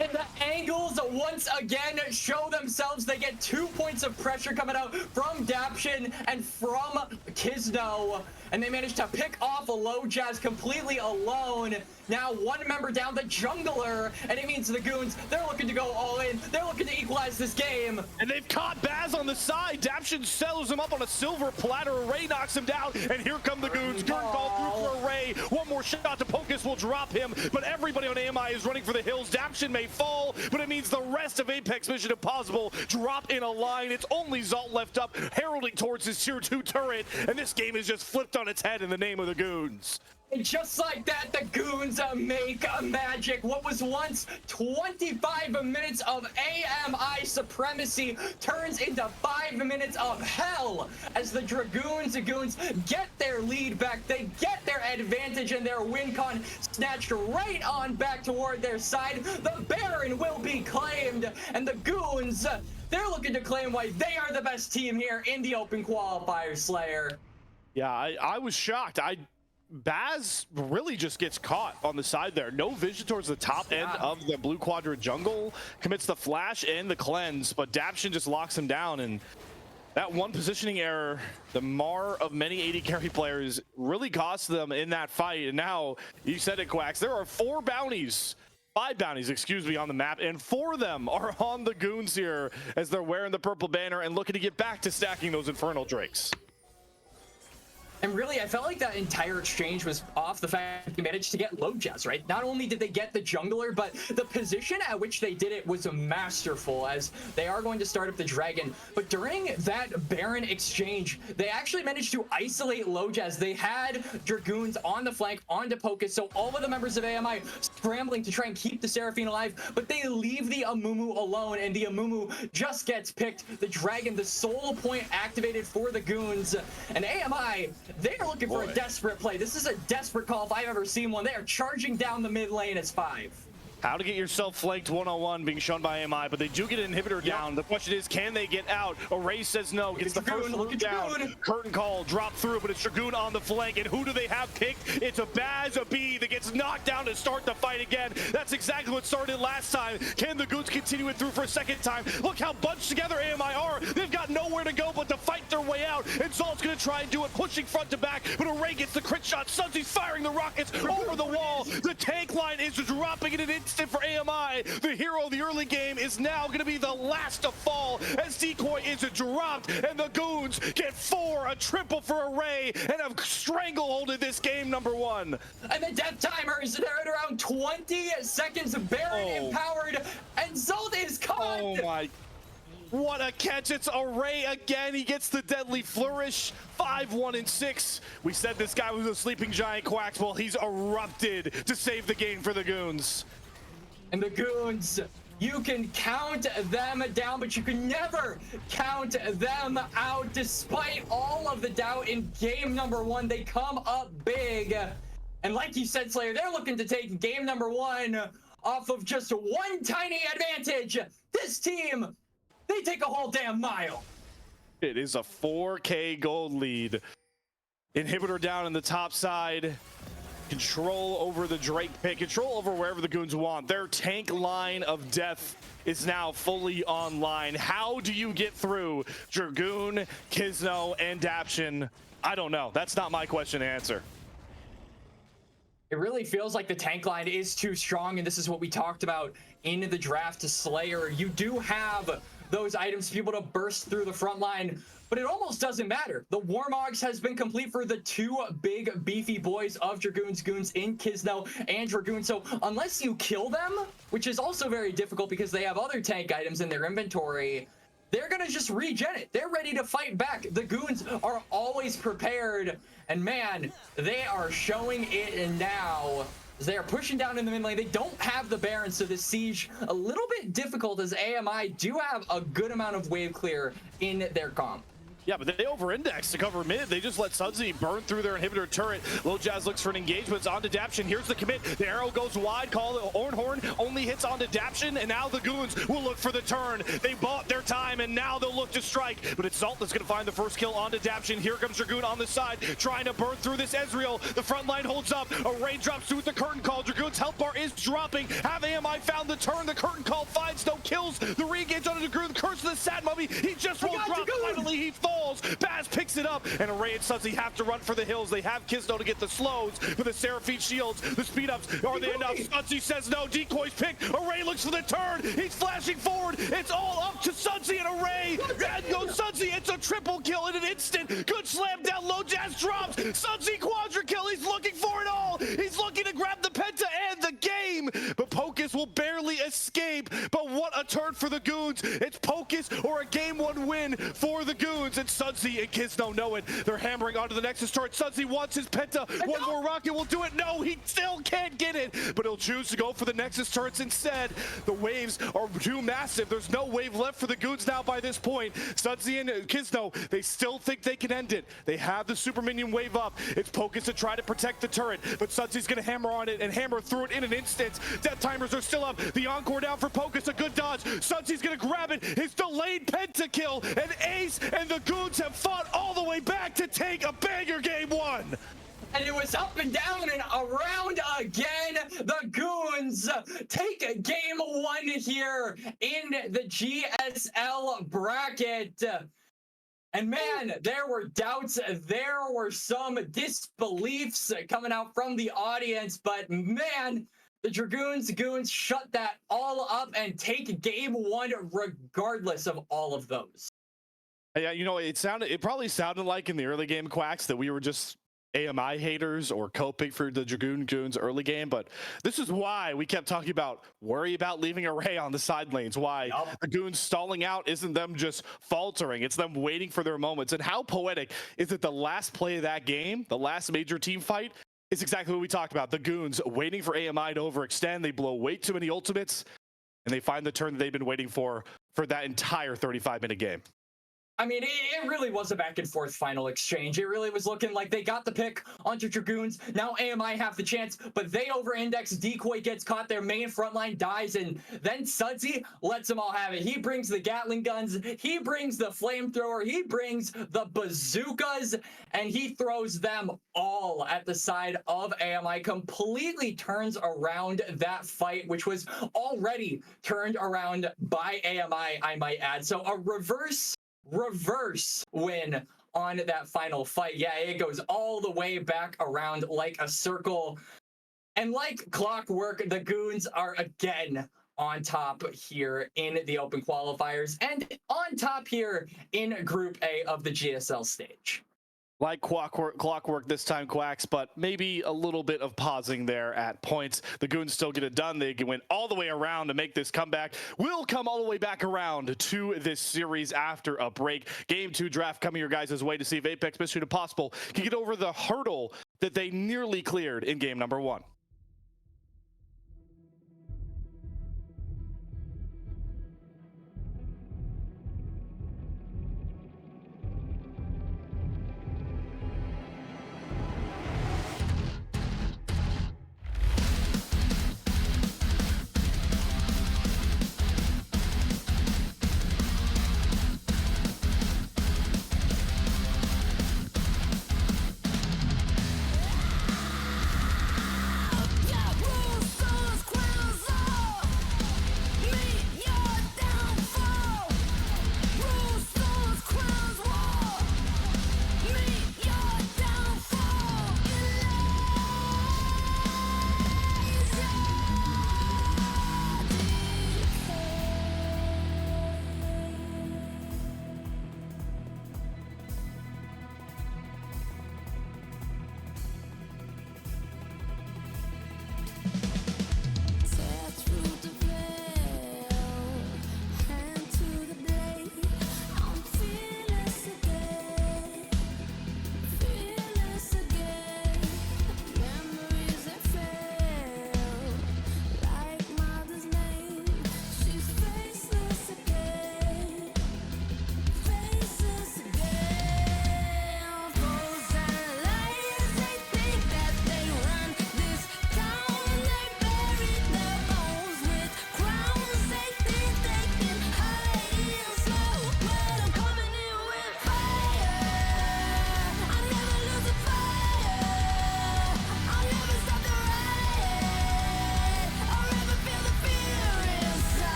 And the angles once again show themselves. They get 2 points of pressure coming out from Daption and from Kisno. And they manage to pick off a Low Jazz completely alone. Now 1 member down, the jungler, and it means the Goons, they're looking to go all in. They're looking to equalize this game. And they've caught Baz on the side. Daption settles him up on a silver platter. Array knocks him down, and here come the Goons. Gurn ball through for Array. One more shot to Pocus will drop him, but everybody on AMI is running for the hills. Daption may fall, but it means the rest of Apex Mission Impossible drop in a line. It's only Zalt left up, heralding towards his tier 2 turret, and this game is just flipped on its head in the name of the Goons. And just like that, the Goons make a magic. What was once 25 minutes of AMI supremacy turns into 5 minutes of hell as the Dragoons get their lead back. They get their advantage and their win con snatched right on back toward their side. The Baron will be claimed, and the Goons, they're looking to claim why they are the best team here in the open qualifier, Slayer. Yeah, I was shocked. Baz really just gets caught on the side there. No vision towards the top end of the blue quadrant jungle. Commits the flash and the cleanse, but Daption just locks him down. And that one positioning error, the mar of many AD carry players, really cost them in that fight. And now, you said it, Quacks, there are 5 bounties, excuse me, on the map, and 4 of them are on the Goons here as they're wearing the purple banner and looking to get back to stacking those Infernal Drakes. And really, I felt like that entire exchange was off the fact that they managed to get low jazz, right? Not only did they get the jungler, but the position at which they did it was masterful, as they are going to start up the Dragon. But during that Baron exchange, they actually managed to isolate low jazz. They had Dragoons on the flank, onto Pocus, so all of the members of AMI scrambling to try and keep the Seraphine alive, but they leave the Amumu alone, and the Amumu just gets picked. The Dragon, the solo point activated for the Goons, and AMI, they're looking for a desperate play. This is a desperate call if I've ever seen one. They are charging down the mid lane as 5. How to get yourself flanked one-on-one being shown by AMI, but they do get an inhibitor down. The question is, can they get out? Array says no, gets the first root down. Curtain call, drop through, but it's Dragoon on the flank, and who do they have picked? It's a Baz, a B that gets knocked down to start the fight again. That's exactly what started last time. Can the Goons continue it through for a second time? Look how bunched together AMI are. They've got nowhere to go but to fight their way out, and Zalt's gonna try and do it, pushing front to back, but Array gets the crit shot. Sunsy's firing the rockets over the wall. The tank line is dropping in an instant for AMI. The hero of the early game is now going to be the last to fall as Decoy is dropped, and the Goons get 4, a triple for Array, and have strangleholded this game number 1. And the death timer is there at around 20 seconds. Baron empowered, and Zalt is caught. Oh my. What a catch. It's Array again. He gets the deadly flourish. 5-1 and 6. We said this guy was a sleeping giant, Quacks. Well, he's erupted to save the game for the Goons. And the Goons, you can count them down, but you can never count them out. Despite all of the doubt in game number 1, they come up big. And like you said, Slayer, they're looking to take game number 1 off of just one tiny advantage. This team, they take a whole damn mile. It is a 4K gold lead. Inhibitor down in the top side. Control over the Drake pit, control over wherever the Goons want. Their tank line of death is now fully online. How do you get through Dragoon, Kizno, and Daption? I don't know. That's not my question to answer. It really feels like the tank line is too strong, and this is what we talked about in the draft to Slayer. You do have those items to be able to burst through the front line, but it almost doesn't matter. The Warmogs has been complete for the 2 big beefy boys of Dragoon's Goons in Kizno and Dragoon. So unless you kill them, which is also very difficult because they have other tank items in their inventory, they're gonna just regen it. They're ready to fight back. The Goons are always prepared, and man, they are showing it now. They are pushing down in the mid lane. They don't have the Baron, so this siege a little bit difficult as AMI do have a good amount of wave clear in their comp. Yeah, but they over-index to cover mid. They just let Sudsy burn through their inhibitor turret. Low Jazz looks for an engagement. It's onto Daption. Here's the commit. The arrow goes wide. Call it Ornhorn. Only hits onto Daption, and now the Goons will look for the turn. They bought their time, and now they'll look to strike. But it's Zalt that's going to find the first kill onto Daption. Here comes Dragoon on the side, trying to burn through this Ezreal. The front line holds up. Array drops through with the curtain call. Dragoon's health bar is dropping. Have AMI found the turn? The curtain call finds no kills. The re-engage onto Dragoon. Curse of the Sad Mummy. He just won't drop. Finally, he falls. Baz picks it up, and Array and Sudsy have to run for the hills. They have Kizno to get the slows, but the Seraphine shields, the speed ups, are they enough? Sudsy says no. Decoy's picked. Array looks for the turn. He's flashing forward. It's all up to Sudsy and Array. And goes Sudsy. It's a triple kill in an instant. Good slam down. Low Jazz drops. Sudsy quadra kill. He's looking for it all. He's looking to grab the penta and the game, but Pocus will barely escape. But what a turn for the Goons. It's Pocus or a game 1 win for the Goons, and Sudsy and Kizno know it. They're hammering onto the Nexus turret. Sudsy wants his penta. One more rocket will do it. No, he still can't get it, but he'll choose to go for the Nexus turrets instead. The waves are too massive. There's no wave left for the Goons now by this point. Sudsy and Kizno, they still think they can end it. They have the super minion wave up. It's Pocus to try to protect the turret, but Sudsy's gonna hammer on it and hammer through it in an instant. Death timers are still up. The encore down for Pocus, a good dodge. Sudsy's gonna grab it. His delayed pentakill, and Ace and the Goons have fought all the way back to take a banger game 1. And it was up and down and around again. The Goons take game 1 here in the GSL bracket. And man, there were doubts, there were some disbeliefs coming out from the audience, but man, the Dragoons Goons shut that all up and take game 1 regardless of all of those. Yeah, you know, it probably sounded like in the early game, Quacks, that we were just AMI haters or coping for the Dragoon Goons early game, but this is why we kept talking about worry about leaving Array on the side lanes, why the Goons stalling out isn't them just faltering, it's them waiting for their moments. And how poetic is it the last play of that game, the last major team fight, is exactly what we talked about. The Goons waiting for AMI to overextend, they blow way too many ultimates, and they find the turn that they've been waiting for that entire 35-minute game. I mean, it really was a back and forth final exchange. It really was looking like they got the pick onto Dragoons. Now AMI have the chance, but they over-index. Decoy gets caught. Their main front line dies, and then Sudsy lets them all have it. He brings the Gatling guns. He brings the flamethrower. He brings the bazookas, and he throws them all at the side of AMI. Completely turns around that fight, which was already turned around by AMI, I might add. So a reverse win on that final fight. Yeah, it goes all the way back around like a circle. And like clockwork, the Goons are again on top here in the open qualifiers and on top here in Group A of the GSL stage. Like clockwork this time, Quacks, but maybe a little bit of pausing there at points. The Goons still get it done. They went all the way around to make this comeback. We'll come all the way back around to this series after a break. Game 2 draft coming your guys' way to see if Apex Mission Impossible can get over the hurdle that they nearly cleared in game number 1.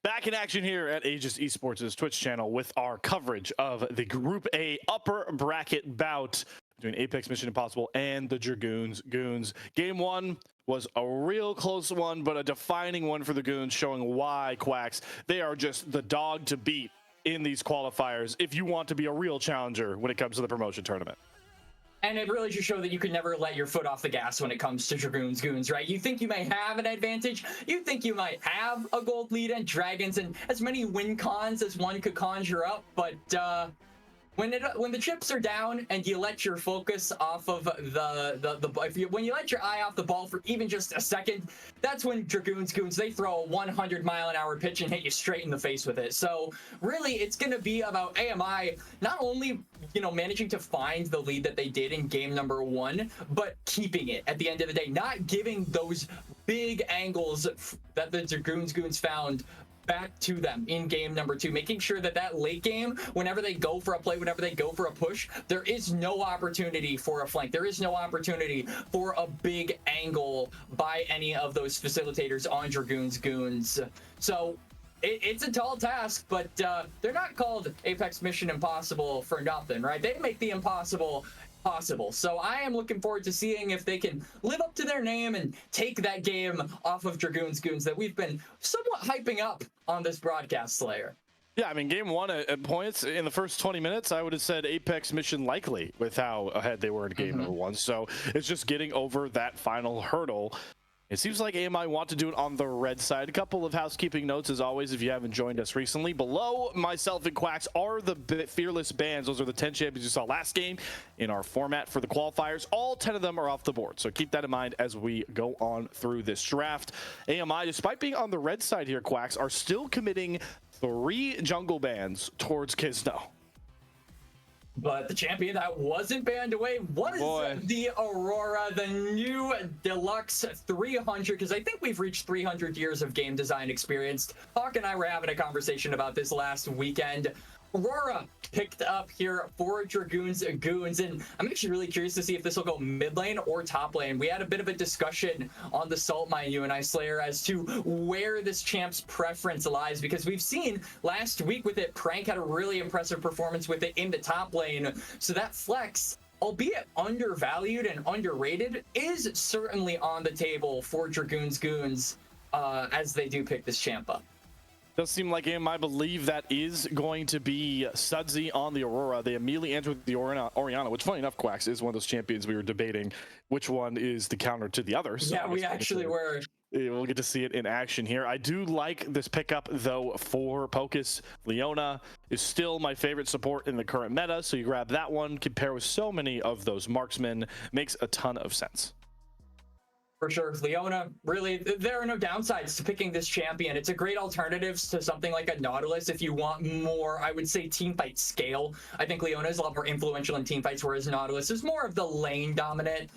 Back in action here at Aegis Esports' Twitch channel with our coverage of the Group A upper bracket bout between Apex Mission Impossible and the Dragoons. Goons. Game 1 was a real close one, but a defining one for the Goons, showing why, Quacks, they are just the dog to beat in these qualifiers if you want to be a real challenger when it comes to the promotion tournament. And it really just showed that you could never let your foot off the gas when it comes to Dragoons Goons, right? You think you may have an advantage. You think you might have a gold lead and Dragons and as many win cons as one could conjure up. But when the chips are down and you let your focus off of when you let your eye off the ball for even just a second, that's when Dragoons Goons, they throw a 100-mile-an-hour pitch and hit you straight in the face with it. So really, it's going to be about AMI not only, you know, managing to find the lead that they did in game number 1, but keeping it at the end of the day, not giving those big angles that the Dragoons Goons found back to them in game number 2, making sure that that late game, whenever they go for a play, whenever they go for a push, there is no opportunity for a flank. There is no opportunity for a big angle by any of those facilitators on Dragoons Goons. So it's a tall task, but they're not called Apex Mission Impossible for nothing, right? They make the impossible possible. So I am looking forward to seeing if they can live up to their name and take that game off of Dragoons Goons that we've been somewhat hyping up on this broadcast, Slayer. Yeah, I mean, game 1 at points in the first 20 minutes, I would have said Apex Mission likely with how ahead they were in game number 1. So it's just getting over that final hurdle. It seems like AMI want to do it on the red side. A couple of housekeeping notes, as always, if you haven't joined us recently. Below myself and Quacks are the Fearless Bands. Those are the 10 champions you saw last game in our format for the qualifiers. All 10 of them are off the board, so keep that in mind as we go on through this draft. AMI, despite being on the red side here, Quacks, are still committing 3 jungle bans towards Kisno. But the champion that wasn't banned away was the Aurora, the new deluxe 300, because I think we've reached 300 years of game design experience. Hawk and I were having a conversation about this last weekend. Aurora picked up here for Dragoons Goons, and I'm actually really curious to see if this will go mid lane or top lane. We had a bit of a discussion on the Salt Mine, you and I, Slayer, as to where this champ's preference lies, because we've seen last week with it, Prank had a really impressive performance with it in the top lane. So that flex, albeit undervalued and underrated, is certainly on the table for Dragoons Goons as they do pick this champ up. Does seem like I believe that is going to be Sudsy on the Aurora. They immediately enter with the Oriana, which, funny enough, Quacks, is one of those champions we were debating which one is the counter to the other. So yeah, we actually were. We'll get to see it in action here. I do like this pickup, though, for Pocus. Leona is still my favorite support in the current meta, so you grab that one, compare with so many of those marksmen. Makes a ton of sense. For sure. Leona, really, there are no downsides to picking this champion. It's a great alternative to something like a Nautilus if you want more, I would say, teamfight scale. I think Leona is a lot more influential in teamfights, whereas Nautilus is more of the lane dominant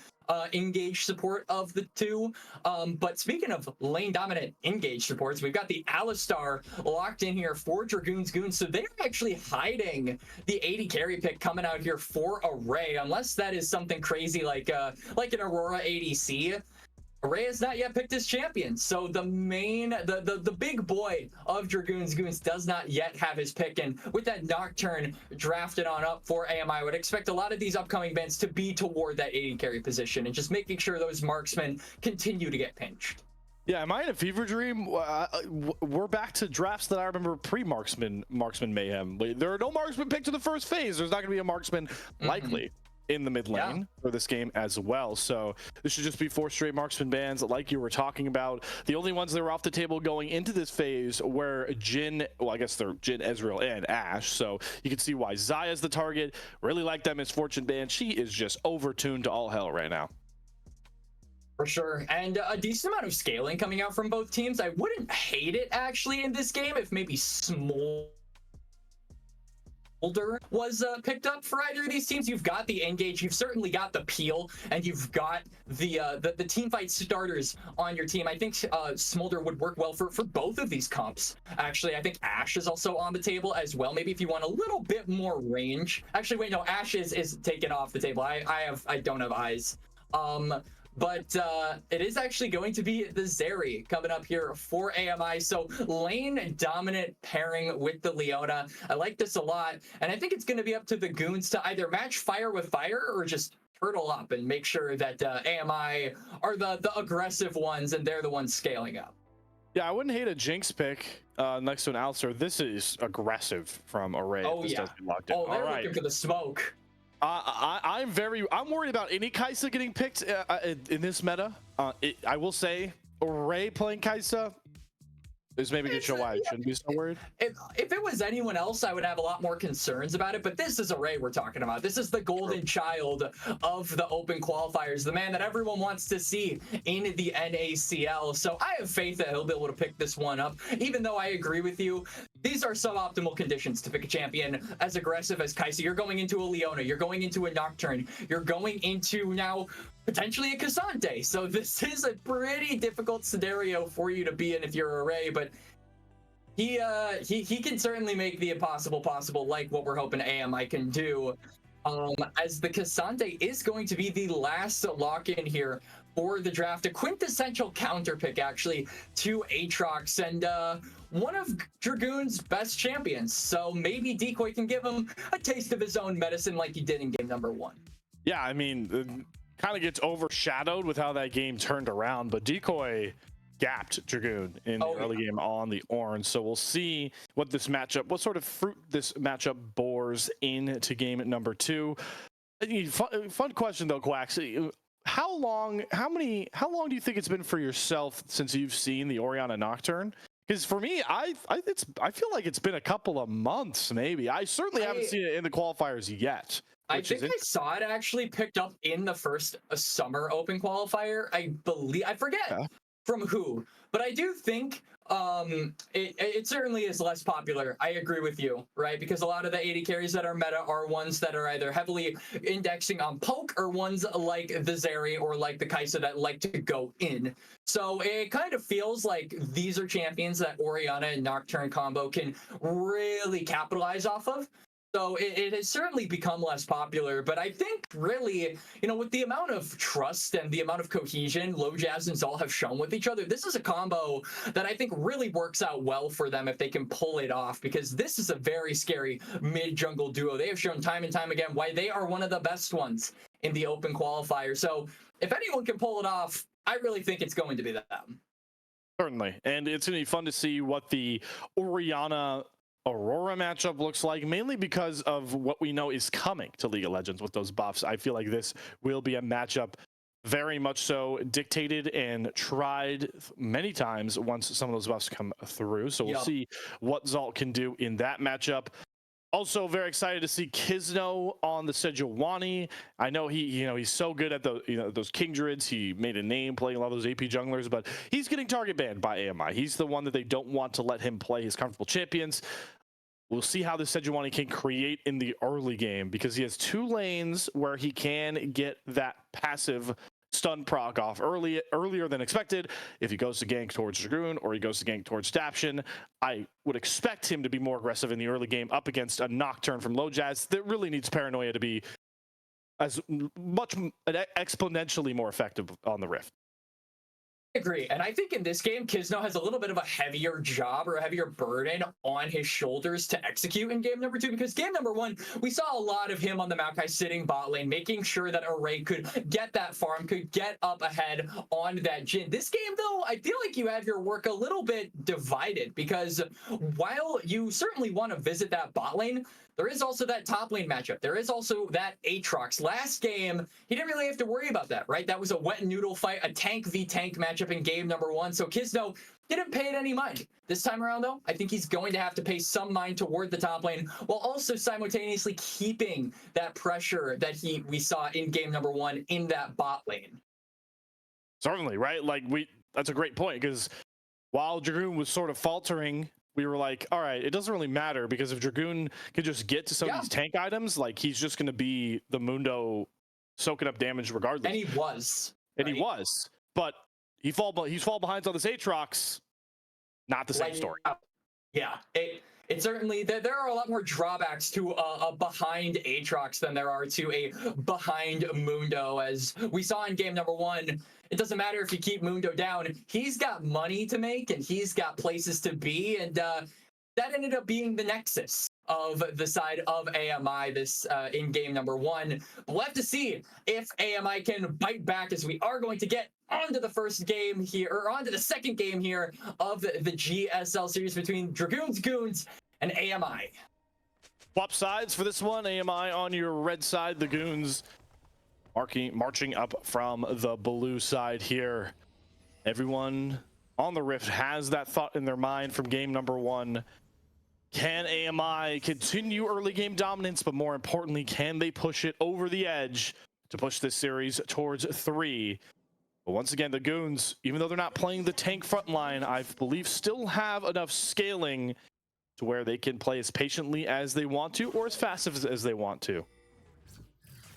engage support of the two. But speaking of lane dominant engage supports, we've got the Alistar locked in here for Dragoons Goons. So they're actually hiding the 80 carry pick coming out here for Array, unless that is something crazy like an Aurora ADC. Array has not yet picked his champion, so the big boy of Dragoons Goons does not yet have his pick, and with that Nocturne drafted on up for AMI, I would expect a lot of these upcoming bans to be toward that 80 carry position and just making sure those marksmen continue to get pinched. Yeah, am I in a fever dream? We're back to drafts that I remember pre-marksman mayhem. There are no marksmen picked in the first phase. There's not going to be a marksman likely in the mid lane for this game as well. So this should just be 4 straight marksman bans like you were talking about. The only ones that were off the table going into this phase were Jhin, well, I guess they're Jhin, Ezreal, and Ashe. So you can see why Zaya's the target. Really like that Misfortune ban. She is just overtuned to all hell right now. For sure. And a decent amount of scaling coming out from both teams. I wouldn't hate it actually in this game if maybe Smolder was picked up for either of these teams. You've got the engage, you've certainly got the peel, and you've got the team fight starters on your team. I think Smolder would work well for both of these comps. Actually, I think Ashe is also on the table as well. Maybe if you want a little bit more range. Actually, wait, no, Ashe is taken off the table. I don't have eyes. but it is actually going to be the Zeri coming up here for AMI. So lane dominant pairing with the Leona. I like this a lot, and I think it's going to be up to the Goons to either match fire with fire or just turtle up and make sure that AMI are the aggressive ones and they're the ones scaling up. Yeah, I wouldn't hate a Jinx pick next to an Alistair. This is aggressive from Array. Oh, This yeah. does get locked in. Oh, they're All right. looking for the smoke. I'm worried about any Kai'Sa getting picked in this meta. I will say Array playing Kai'Sa is maybe going to show why I shouldn't be so worried. If it was anyone else, I would have a lot more concerns about it, but this is Array we're talking about. This is the golden child of the open qualifiers, the man that everyone wants to see in the NACL. So I have faith that he'll be able to pick this one up, even though I agree with you. These are suboptimal conditions to pick a champion as aggressive as Kai'Sa. You're going into a Leona, you're going into a Nocturne, you're going into now potentially a Cassante. So this is a pretty difficult scenario for you to be in if you're Array, but he can certainly make the impossible possible, like what we're hoping AMI can do. As the Cassante is going to be the last lock-in here for the draft, a quintessential counter pick actually to Aatrox, and one of Dragoon's best champions. So maybe Decoy can give him a taste of his own medicine like he did in game number 1. Yeah, I mean, kind of gets overshadowed with how that game turned around, but Decoy gapped Dragoon in the early game on the orange. So we'll see what sort of fruit this matchup bores into game number 2. Fun question though, Quacks. How long do you think it's been for yourself since you've seen the Orianna Nocturne? Because for me, I feel like it's been a couple of months, maybe. I certainly haven't seen it in the qualifiers yet. I think I saw it actually picked up in the first summer open qualifier. I believe, I forget from who, but I do think it certainly is less popular. I agree with you, right? Because a lot of the 80 carries that are meta are ones that are either heavily indexing on poke or ones like the Zeri or like the Kai'Sa that like to go in. So it kind of feels like these are champions that Orianna and Nocturne combo can really capitalize off of. So it has certainly become less popular, but I think really, with the amount of trust and the amount of cohesion Lojaz and Zal have shown with each other, this is a combo that I think really works out well for them if they can pull it off, because this is a very scary mid-jungle duo. They have shown time and time again why they are one of the best ones in the open qualifier. So if anyone can pull it off, I really think it's going to be them. Certainly, and it's going to be fun to see what the Orianna Aurora matchup looks like, mainly because of what we know is coming to League of Legends with those buffs. I feel like this will be a matchup very much so dictated and tried many times once some of those buffs come through. So we'll see what Zalt can do in that matchup. Also very excited to see Kisno on the Sejuani. I know he's so good at those King Druids. He made a name playing a lot of those AP junglers, but he's getting target banned by AMI. He's the one that they don't want to let him play his comfortable champions. We'll see how the Sejuani can create in the early game, because he has 2 lanes where he can get that passive stun proc off earlier than expected. If he goes to gank towards Dragoon or he goes to gank towards Daption, I would expect him to be more aggressive in the early game up against a Nocturne from Lojaz that really needs Paranoia to be as much exponentially more effective on the Rift. Agree. And I think in this game, Kisno has a little bit of a heavier job or a heavier burden on his shoulders to execute in game number 2, because game number 1, we saw a lot of him on the Maokai sitting bot lane, making sure that Array could get that farm, could get up ahead on that Jhin. This game, though, I feel like you have your work a little bit divided, because while you certainly want to visit that bot lane, there is also that top lane matchup. There is also that Aatrox. Last game, he didn't really have to worry about that, right? That was a wet noodle fight, a tank v tank matchup in game number 1. So Kisno didn't pay it any mind. This time around, though, I think he's going to have to pay some mind toward the top lane, while also simultaneously keeping that pressure that we saw in game number 1 in that bot lane. Certainly, right? That's a great point, because while Dragoon was sort of faltering, we were like, all right, it doesn't really matter, because if Dragoon can just get to some of these tank items, he's just going to be the Mundo soaking up damage regardless. And he was. And he was. But he's fall behind on this Aatrox. Not the same story. Yeah. It's certainly that there are a lot more drawbacks to a behind Aatrox than there are to a behind Mundo. As we saw in game number 1, it doesn't matter if you keep Mundo down. He's got money to make and he's got places to be, and that ended up being the nexus of the side of AMI this in game number 1. We'll have to see if AMI can bite back, as we are going to get onto the first game here, or onto the second game here of the GSL series between Dragoons, Goons, and AMI. Swap sides for this one. AMI on your red side, the Goons marching up from the blue side here. Everyone on the Rift has that thought in their mind from game number 1. Can AMI continue early game dominance, but more importantly, can they push it over the edge to push this series towards 3? But once again, the Goons, even though they're not playing the tank front line, I believe still have enough scaling to where they can play as patiently as they want to, or as fast as they want to.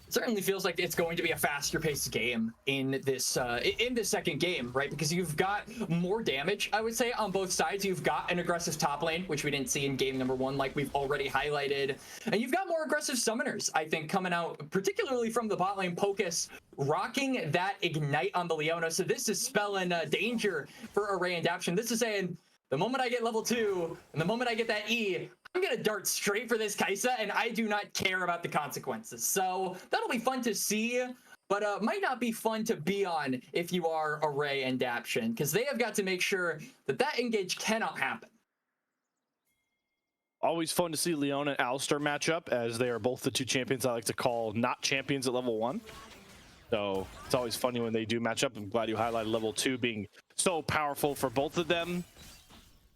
Certainly feels like it's going to be a faster paced game in this second game, right? Because you've got more damage, I would say, on both sides. You've got an aggressive top lane, which we didn't see in game number 1, like we've already highlighted, and you've got more aggressive summoners, I think, coming out, particularly from the bot lane. Pocus rocking that ignite on the Leona, so this is spelling danger for Array and Daption. This is saying, the moment I get level 2 and the moment I get that E, I'm gonna dart straight for this Kai'Sa, and I do not care about the consequences. So that'll be fun to see, but might not be fun to be on if you are Array and Daption, because they have got to make sure that that engage cannot happen. Always fun to see Leona and Alistar match up, as they are both the 2 champions I like to call not champions at level 1. So it's always funny when they do match up. I'm glad you highlighted level 2 being so powerful for both of them.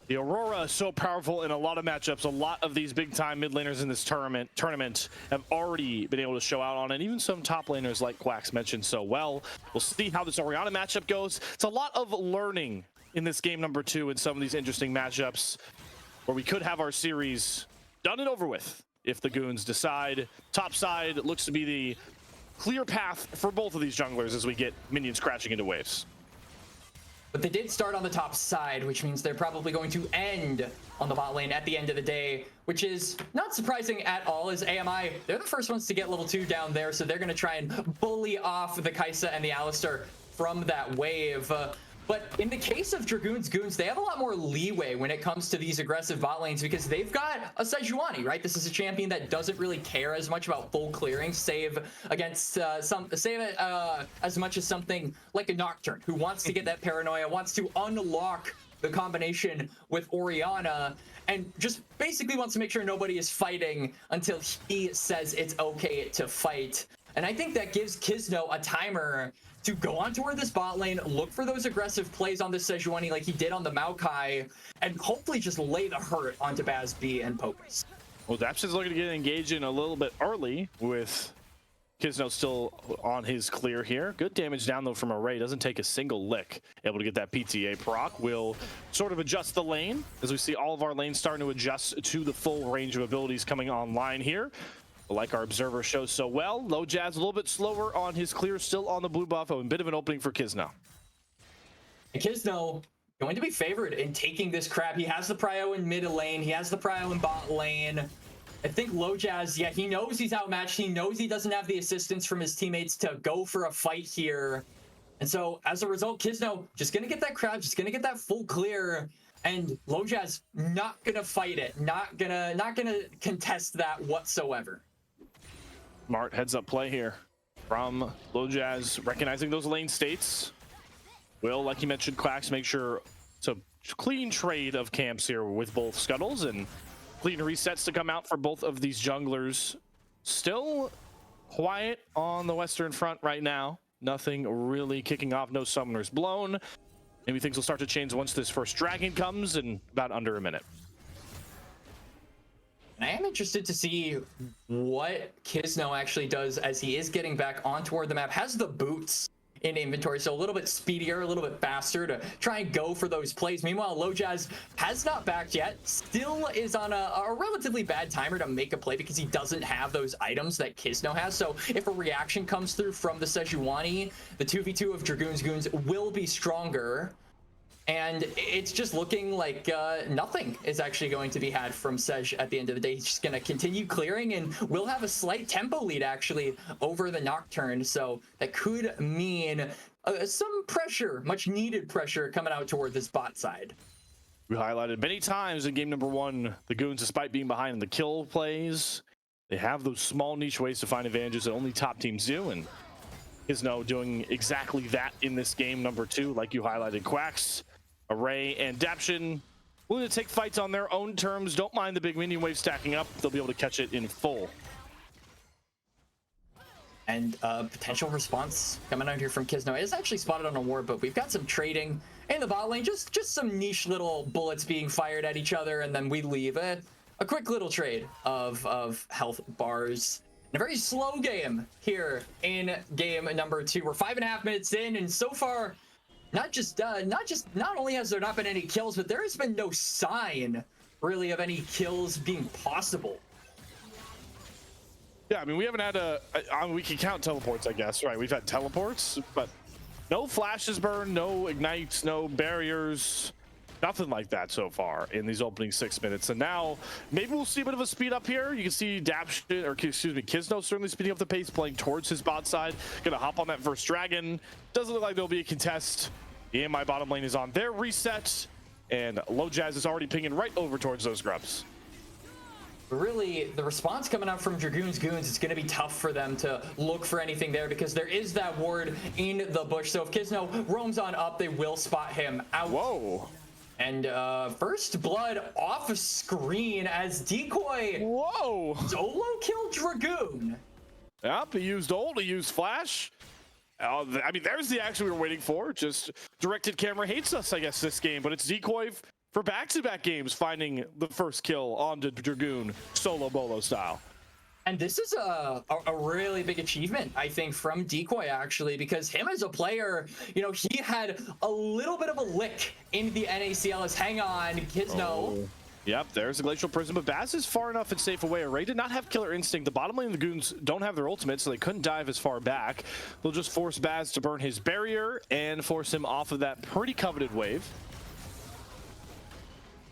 The Aurora is so powerful in a lot of matchups. A lot of these big-time mid laners in this tournament have already been able to show out on it. Even some top laners, like Quax mentioned so well. We'll see how this Orianna matchup goes. It's a lot of learning in this game number 2 in some of these interesting matchups, where we could have our series done and over with if the Goons decide. Top side looks to be the clear path for both of these junglers as we get minions crashing into waves. But they did start on the top side, which means they're probably going to end on the bot lane at the end of the day, which is not surprising at all, as AMI, they're the first ones to get level 2 down there, so they're going to try and bully off the Kai'Sa and the Alistar from that wave. But in the case of Dragoons, Goons, they have a lot more leeway when it comes to these aggressive bot lanes, because they've got a Sejuani, right? This is a champion that doesn't really care as much about full clearing, save against as much as something like a Nocturne, who wants to get that paranoia, wants to unlock the combination with Orianna, and just basically wants to make sure nobody is fighting until he says it's okay to fight. And I think that gives Kisno a timer to go on toward this bot lane, look for those aggressive plays on this Sejuani like he did on the Maokai, and hopefully just lay the hurt onto Baz B and Pocus. Well, Dapson's looking to get engaged in a little bit early, with Kisno still on his clear here. Good damage down, though, from Array. Doesn't take a single lick. Able to get that PTA proc. Will sort of adjust the lane, as we see all of our lanes starting to adjust to the full range of abilities coming online here. Like our observer shows so well. Low Jazz a little bit slower on his clear, still on the blue buff. A bit of an opening for Kisno. And Kisno going to be favored in taking this crap. He has the prio in mid lane. He has the prio in bot lane. I think Low Jazz, yeah, he knows he's outmatched. He knows he doesn't have the assistance from his teammates to go for a fight here. And so as a result, Kisno just going to get that crowd, just going to get that full clear. And Low Jazz not going to fight it. Not gonna contest that whatsoever. Smart heads up play here from Low Jazz, recognizing those lane states. Will, like you mentioned, Quax, make sure it's a clean trade of camps here with both scuttles and clean resets to come out for both of these junglers. Still quiet on the Western front right now. Nothing really kicking off, no summoners blown. Maybe things will start to change once this first dragon comes in about under a minute. I am interested to see what Kisno actually does as he is getting back on toward the map. Has the boots in inventory, so a little bit speedier, a little bit faster to try and go for those plays. Meanwhile, Low Jazz has not backed yet, still is on a relatively bad timer to make a play because he doesn't have those items that Kisno has. So if a reaction comes through from the Sejuani, the 2v2 of Dragoons Goons will be stronger. And it's just looking like nothing is actually going to be had from Sej at the end of the day. He's just going to continue clearing, and we'll have a slight tempo lead actually over the Nocturne. So that could mean some pressure, much needed pressure coming out toward this bot side. We highlighted many times in game number 1, the Goons, despite being behind in the kill plays, they have those small niche ways to find advantages that only top teams do, and Kisno doing exactly that in this game number 2, like you highlighted. Quacks, Array, and Daption willing to take fights on their own terms. Don't mind the big minion wave stacking up. They'll be able to catch it in full. And potential response coming out here from Kisno. It is actually spotted on a ward, but we've got some trading in the bot lane. Just some niche little bullets being fired at each other, and then we leave a quick little trade of health bars. A very slow game here in game number 2. We're 5.5 minutes in, and so far, not only has there not been any kills, but there has been no sign really of any kills being possible. Yeah, I mean, we haven't had we can count teleports, I guess, right? We've had teleports, but no flashes burned, no ignites, no barriers, nothing like that so far in these opening 6 minutes. And now maybe we'll see a bit of a speed up here. You can see Kisno certainly speeding up the pace, playing towards his bot side. Gonna hop on that first dragon. Doesn't look like there'll be a contest. Yeah, my bottom lane is on their reset, and Low Jazz is already pinging right over towards those grubs. Really, the response coming out from Dragoon's Goons, it's going to be tough for them to look for anything there because there is that ward in the bush. So if Kisno roams on up, they will spot him out. Whoa. And first blood off screen as Decoy. Whoa. Solo killed Dragoon. Yep, he used ult, he used flash. I mean, there's the action we were waiting for. Just directed camera hates us, I guess, this game. But it's Decoy for back-to-back games finding the first kill on the Dragoon, solo bolo style. And this is a really big achievement, I think, from Decoy, actually, because him as a player, you know, he had a little bit of a lick in the NACL as hang on, Kisno. Oh. Yep, there's a Glacial Prism, but Baz is far enough and safe away. Array did not have Killer Instinct. The bottom lane of the Goons don't have their ultimate, so they couldn't dive as far back. They'll just force Baz to burn his barrier and force him off of that pretty coveted wave.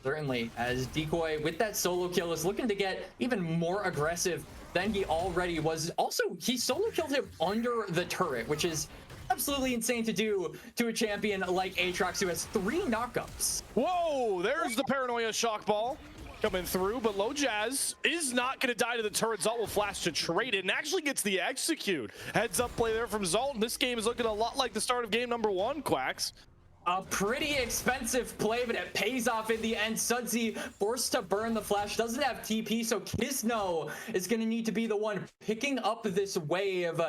Certainly, as Decoy, with that solo kill, is looking to get even more aggressive than he already was. Also, he solo killed him under the turret, which is absolutely insane to do to a champion like Aatrox, who has 3 knockups. Whoa, there's the Paranoia shock ball coming through, but Low Jazz is not going to die to the turret. Zalt will flash to trade it and actually gets the execute. Heads up play there from Zalt, and this game is looking a lot like the start of game number 1, Quacks. A pretty expensive play, but it pays off in the end. Sudsy forced to burn the flash, doesn't have TP, so Kisno is going to need to be the one picking up this wave.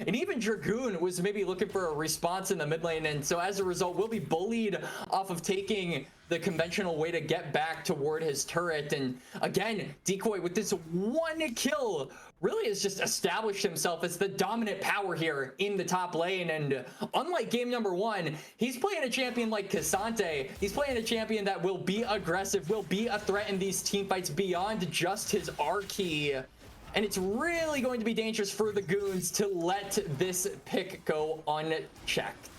And even Dragoon was maybe looking for a response in the mid lane, and so as a result, will be bullied off of taking the conventional way to get back toward his turret. And again, Decoy with this 1 kill really has just established himself as the dominant power here in the top lane. And unlike game number 1, he's playing a champion like Cassante. He's playing a champion that will be aggressive, will be a threat in these team fights beyond just his R key. And it's really going to be dangerous for the Goons to let this pick go unchecked.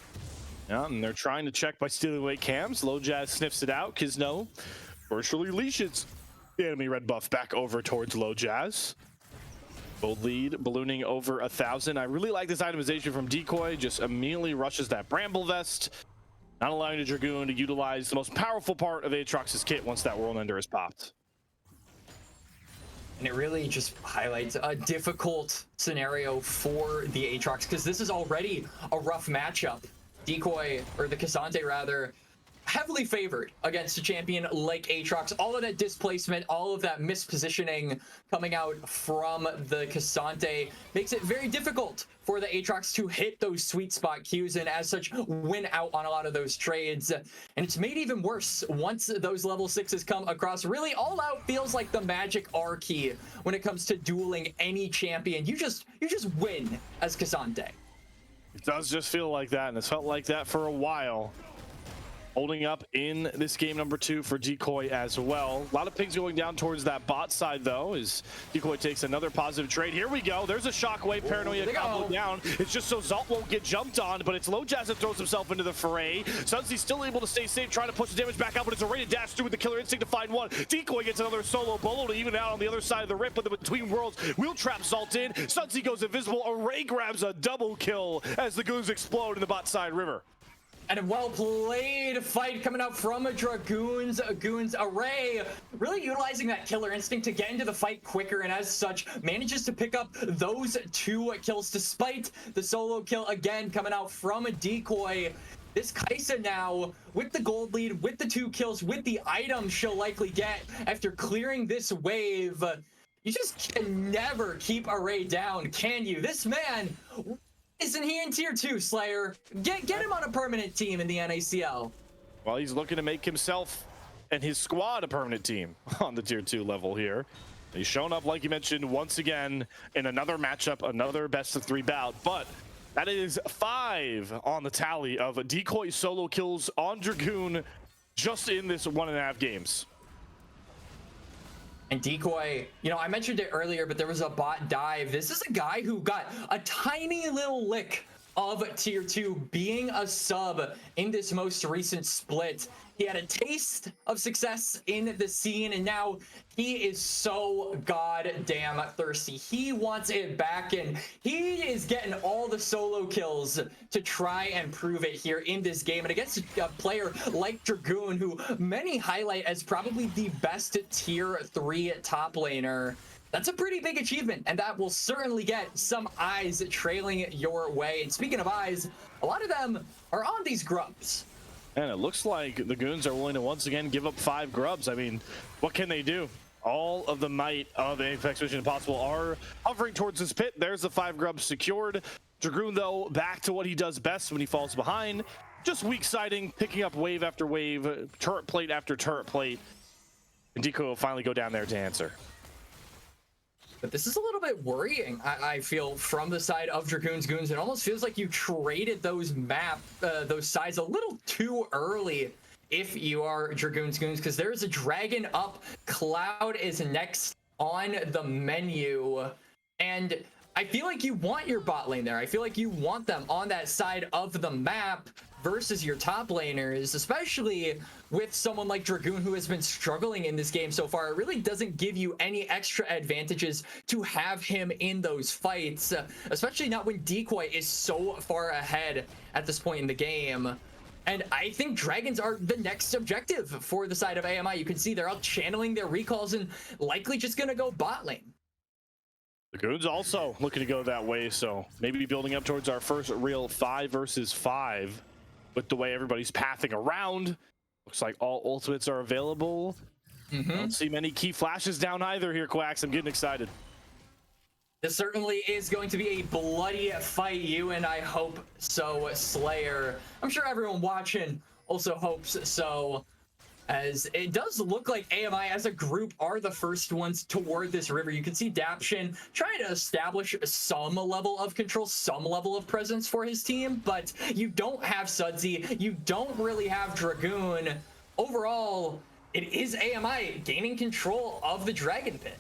Yeah, and they're trying to check by stealing away cams. Low Jazz sniffs it out. Kisno virtually leashes the enemy red buff back over towards Low Jazz. Bold lead ballooning over 1,000. I really like this itemization from Decoy. Just immediately rushes that Bramble Vest, not allowing the Dragoon to utilize the most powerful part of Aatrox's kit once that Whirlwind is popped. And it really just highlights a difficult scenario for the Aatrox, because this is already a rough matchup. Decoy, or the Cassante rather, heavily favored against a champion like Aatrox. All of that displacement, all of that mispositioning coming out from the Cassante makes it very difficult for the Aatrox to hit those sweet spot Qs and as such win out on a lot of those trades. And it's made even worse once those level 6s come across. Really, all out feels like the magic R key when it comes to dueling any champion. You just win as Cassante. It does just feel like that, and it's felt like that for a while. holding up in this game number 2 for Decoy as well. A lot of pings going down towards that bot side though, as Decoy takes another positive trade. Here we go. There's a shockwave paranoia combo down. It's just so Zalt won't get jumped on, but it's LoJazz that throws himself into the fray. Sunsy's still able to stay safe, trying to push the damage back out, but it's a rated dash through with the killer instinct to find one. Decoy gets another solo bolo to even out on the other side of the rip, but the between worlds will trap Zalt in. Sunsy goes invisible. Array grabs a double kill as the Goons explode in the bot side river. And a well-played fight coming out from a Dragoons. Goons Array really utilizing that killer instinct to get into the fight quicker, and as such manages to pick up those 2 kills despite the solo kill again coming out from a Decoy. This Kai'Sa now with the gold lead, with the 2 kills, with the items she'll likely get after clearing this wave. You just can never keep Array down, can you? This man, isn't he in tier 2, Slayer? Get him on a permanent team in the NACL. Well, he's looking to make himself and his squad a permanent team on the tier 2 level here. He's shown up, like you mentioned, once again in another matchup, another best of 3 bout, but that is 5 on the tally of Decoy solo kills on Dragoon just in this 1.5 games. And Decoy, you know, I mentioned it earlier, but there was a bot dive. This is a guy who got a tiny little lick of tier 2 being a sub in this most recent split. He had a taste of success in the scene, and now he is so goddamn thirsty. He wants it back, and he is getting all the solo kills to try and prove it here in this game. And against a player like Dragoon, who many highlight as probably the best tier 3 top laner, that's a pretty big achievement, and that will certainly get some eyes trailing your way. And speaking of eyes, a lot of them are on these grubs. And it looks like the Goons are willing to once again give up 5 grubs. I mean, what can they do? All of the might of Apex Mission Impossible are hovering towards this pit. There's the 5 grubs secured. Dragoon, though, back to what he does best when he falls behind. Just weak siding, picking up wave after wave, turret plate after turret plate. And Decoy will finally go down there to answer. But this is a little bit worrying, I feel, from the side of Dragoon's Goons. It almost feels like you traded those those sides a little too early if you are Dragoon's Goons, because there's a dragon up. Cloud is next on the menu, and I feel like you want your bot lane there. I feel like you want them on that side of the map versus your top laners, especially with someone like Dragoon, who has been struggling in this game so far. It really doesn't give you any extra advantages to have him in those fights, especially not when Decoy is so far ahead at this point in the game. And I think dragons are the next objective for the side of AMI. You can see they're all channeling their recalls and likely just gonna go bot lane. The Goons also looking to go that way, so maybe building up towards our first real 5 versus 5 with the way everybody's pathing around. Looks like all ultimates are available. Don't see many key flashes down either here, Quacks. I'm getting excited. This certainly is going to be a bloody fight. You and I hope so, Slayer. I'm sure everyone watching also hopes so, as it does look like AMI as a group are the first ones toward this river. You can see Daption trying to establish some level of control, some level of presence for his team, but you don't have Sudsy, you don't really have Dragoon. Overall, it is AMI gaining control of the Dragon Pit.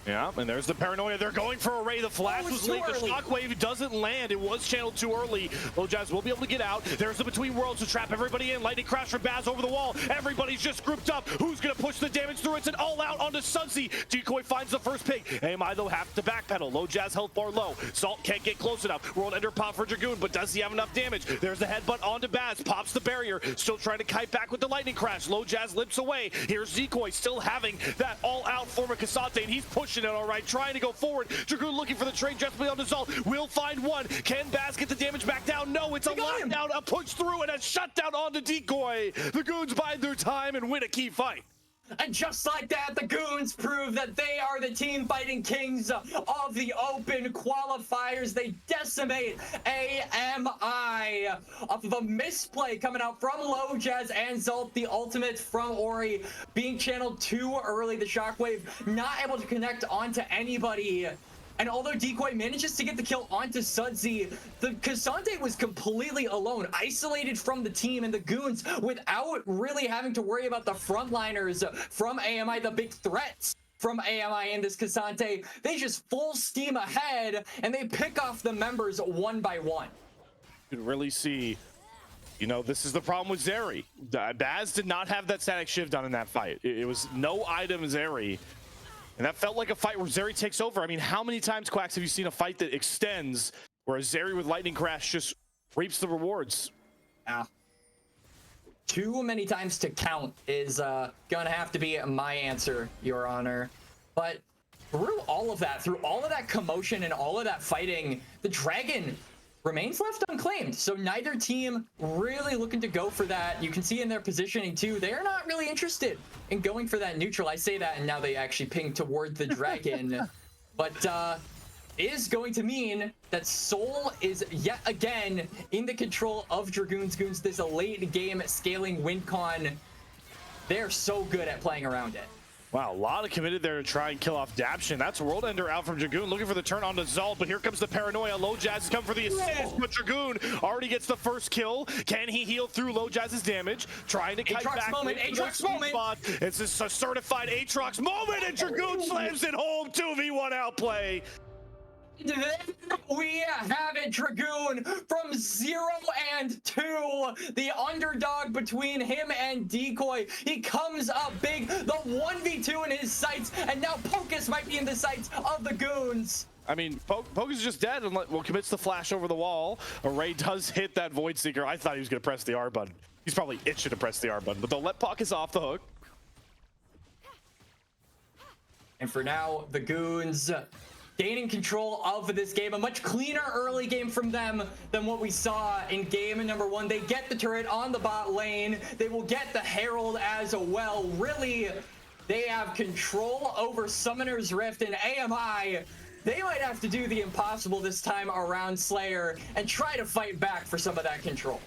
Yeah, and there's the paranoia. They're going for Array. The flash was late. The shockwave doesn't land. It was channeled too early. LoJazz will be able to get out. There's the between worlds to trap everybody in. Lightning crash for Baz over the wall. Everybody's just grouped up. Who's going to push the damage through? It's an all-out onto Sunsy. Decoy finds the first pick. AMI, though, have to backpedal. LoJazz health bar low. Salt can't get close enough. World Ender pop for Dragoon, but does he have enough damage? There's the headbutt onto Baz. Pops the barrier. Still trying to kite back with the lightning crash. LoJazz limps away. Here's Decoy still having that all-out form of Cassante, and he's pushing it all right. Trying to go forward. Dragoon looking for the trade justly on Zalt. Will find one. Can Baz get the damage back down? No, it's a lockdown, a push through, and a shutdown onto Decoy. The Goons bide their time and win a key fight. And just like that, the Goons prove that they are the team fighting kings of the open qualifiers. They decimate AMI off of a misplay coming out from LoJazz and Zalt. The ultimate from Ori being channeled too early. The shockwave not able to connect onto anybody. And although Decoy manages to get the kill onto Sudsy, the K'Sante was completely alone, isolated from the team and the Goons without really having to worry about the frontliners from AMI, the big threats from AMI and this K'Sante. They just full steam ahead and they pick off the members one by one. You can really see, you know, this is the problem with Zeri. Baz did not have that static shiv done in that fight. It was no item Zeri. And that felt like a fight where Zeri takes over. I mean, how many times, Quacks, have you seen a fight that extends where a Zeri with Lightning Crash just reaps the rewards? Yeah. Too many times to count is gonna have to be my answer, Your Honor. But through all of that commotion and all of that fighting, the Dragon remains left unclaimed. So neither team really looking to go for that. You can see in their positioning too, they're not really interested in going for that neutral. I say that and now they actually ping toward the Dragon. But is going to mean that Seoul is yet again in the control of Dragoon's Goons. This late game scaling win con. They're so good at playing around it. Wow, a lot of committed there to try and kill off Daption. That's World Ender out from Dragoon, looking for the turn on to Zalt, but here comes the paranoia. Low Jazz has come for the assist, but Dragoon already gets the first kill. Can he heal through Low Jazz's damage? Trying to kite back. Aatrox moment. It's a certified Aatrox moment, and Dragoon slams it home. 2v1 outplay. Then we have it, Dragoon from 0 and 2, the underdog between him and Decoy. He comes up big, the 1v2 in his sights, and now Pocus might be in the sights of the Goons. I mean, Pocus is just dead and commits the flash over the wall. Array does hit that Void Seeker. I thought he was going to press the R button. He's probably itching to press the R button, but they'll let Pocus off the hook. And for now, the Goons gaining control of this game. A much cleaner early game from them than what we saw in game number 1. They get the turret on the bot lane. They will get the Herald as well. Really, they have control over Summoner's Rift, and AMI, they might have to do the impossible this time around, Slayer, and try to fight back for some of that control.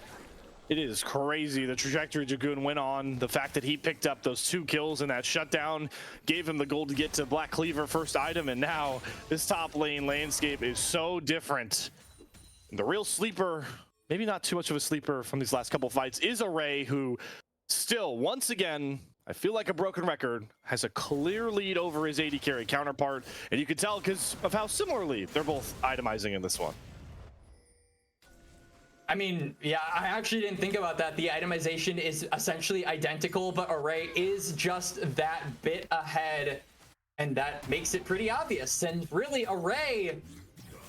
It is crazy the trajectory Dragoon went on. The fact that he picked up those 2 kills and that shutdown gave him the goal to get to Black Cleaver first item, and now this top lane landscape is so different. The real sleeper, maybe not too much of a sleeper from these last couple fights, is Array, who still, once again, I feel like a broken record, has a clear lead over his AD carry counterpart, and you can tell because of how similarly they're both itemizing in this one. I mean, yeah, I actually didn't think about that. The itemization is essentially identical, but Array is just that bit ahead, and that makes it pretty obvious. And really, Array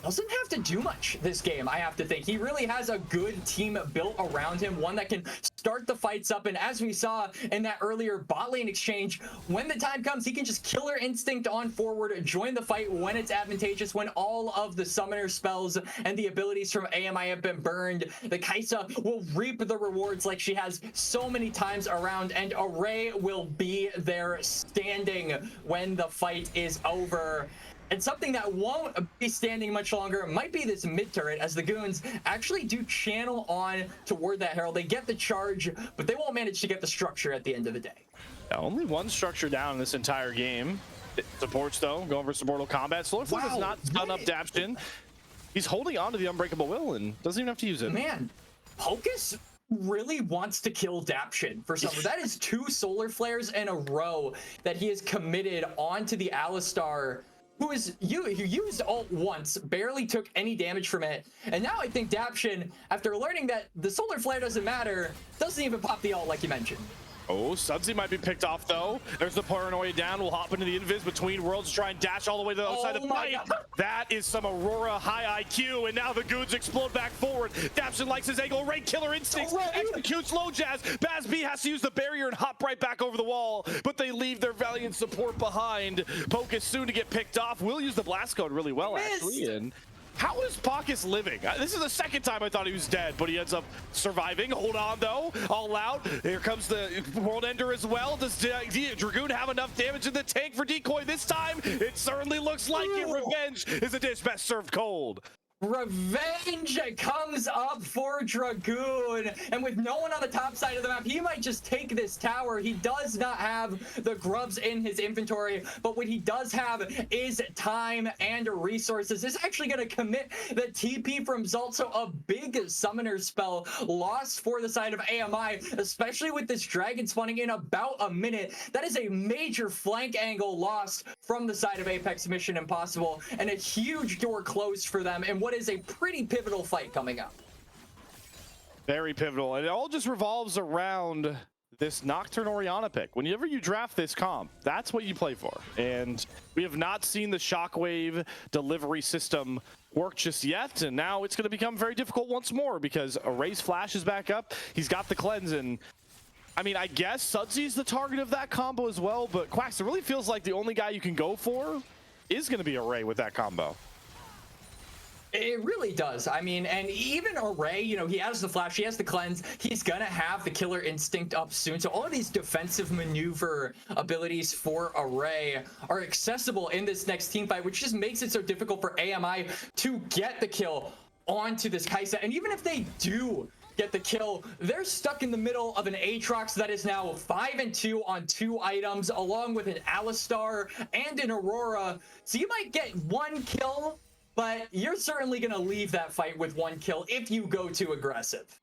doesn't have to do much this game, I have to think. He really has a good team built around him, one that can start the fights up, and as we saw in that earlier bot lane exchange, when the time comes, he can just killer instinct on forward, join the fight when it's advantageous, when all of the summoner spells and the abilities from AMI have been burned. The Kaisa will reap the rewards like she has so many times around, and Array will be there standing when the fight is over. And something that won't be standing much longer might be this mid turret, as the Goons actually do channel on toward that Herald. They get the charge, but they won't manage to get the structure at the end of the day. Yeah, only one structure down in this entire game. Supports, though, going for Mortal Combat. Solarflame does not stun up Daption. He's holding on to the Unbreakable Will and doesn't even have to use it. Man, Pocus really wants to kill Daption for some reason. That is 2 solar flares in a row that he has committed onto the Alistar, who used ult once, barely took any damage from it, and now I think Daption, after learning that the solar flare doesn't matter, doesn't even pop the ult like you mentioned. Oh, Sudsy might be picked off, though. There's the paranoia down. We'll hop into the invis between worlds to try and dash all the way to the other side of the fight. That is some Aurora high IQ, and now the Goons explode back forward. Daption likes his angle. Ray killer instincts. Executes Low Jazz. Baz B has to use the barrier and hop right back over the wall, but they leave their valiant support behind. Pocus soon to get picked off. Will use the blast code really well, actually, and how is Pocus living? This is the second time I thought he was dead, but he ends up surviving. Hold on, though. All out. Here comes the World Ender as well. Does Dragoon have enough damage in the tank for Decoy this time? It certainly looks like it. Revenge is a dish best served cold. Revenge comes up for Dragoon, and with no one on the top side of the map, he might just take this tower. He does not have the grubs in his inventory, but what he does have is time and resources. This is actually going to commit the TP from Zalt, so a big summoner spell lost for the side of AMI, especially with this dragon spawning in about a minute. That is a major flank angle lost from the side of Apex Mission Impossible, and a huge door closed for them, and what is a pretty pivotal fight coming up. Very pivotal, and it all just revolves around this Nocturne Orianna pick. Whenever you draft this comp, that's what you play for, and we have not seen the Shockwave delivery system work just yet, and now it's going to become very difficult once more because Array's flash is back up. He's got the cleanse, and I mean, I guess Sudsy's the target of that combo as well, but Quacks, it really feels like the only guy you can go for is going to be Array with that combo. It really does. I mean, and even Array, you know, he has the flash, he has the cleanse, he's gonna have the killer instinct up soon. So all of these defensive maneuver abilities for Array are accessible in this next team fight, which just makes it so difficult for AMI to get the kill onto this Kai'Sa. And even if they do get the kill, they're stuck in the middle of an Aatrox that is now 5-2 on 2 items, along with an Alistar and an Aurora. So you might get 1 kill, but you're certainly going to leave that fight with 1 kill if you go too aggressive.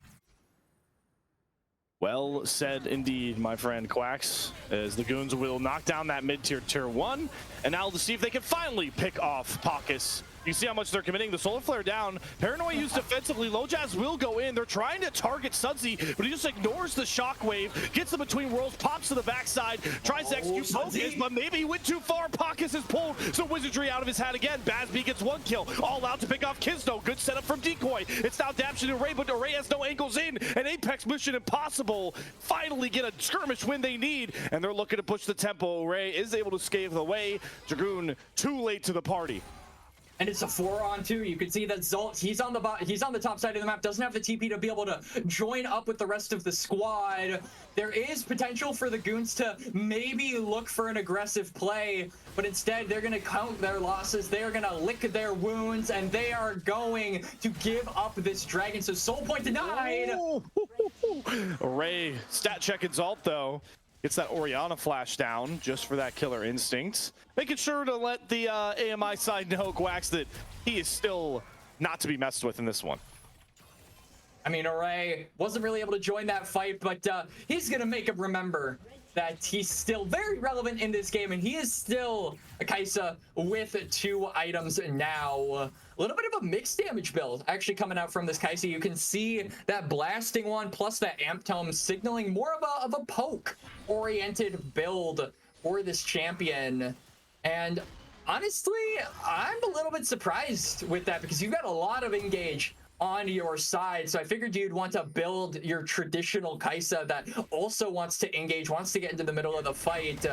Well said indeed, my friend Quacks, as the Goons will knock down that mid-tier tier 1, and now to see if they can finally pick off Pacus. You see how much they're committing. The Solar Flare down. Paranoia used defensively. Lojaz will go in. They're trying to target Sudsy, but he just ignores the Shockwave, gets them between worlds, pops to the backside, tries to execute Focus, but maybe he went too far. Pacus is pulled, so Wizardry out of his hat again. Bazby gets 1 kill. All out to pick off Kisno. Good setup from Decoy. It's now Daption and Array, but Array has no angles in, and Apex Mission Impossible finally get a skirmish win they need, and they're looking to push the tempo. Array is able to scathe the way. Dragoon too late to the party. And it's a 4-on-2. You can see that Zalt, he's on the top side of the map, doesn't have the TP to be able to join up with the rest of the squad. There is potential for the Goons to maybe look for an aggressive play, but instead they're going to count their losses, they are going to lick their wounds, and they are going to give up this dragon. So soul point denied. Array stat checking Zalt though. Gets that Orianna flash down just for that killer instinct. Making sure to let the AMI side know, Quacks, that he is still not to be messed with in this one. I mean, Array wasn't really able to join that fight, but he's going to make him remember that he's still very relevant in this game, and he is still a Kai'Sa with 2 items now. A little bit of a mixed damage build actually coming out from this Kai'Sa. You can see that blasting one plus that amp tome signaling more of a poke oriented build for this champion. And honestly, I'm a little bit surprised with that because you've got a lot of engage on your side, so I figured you'd want to build your traditional Kai'Sa that also wants to engage, wants to get into the middle of the fight,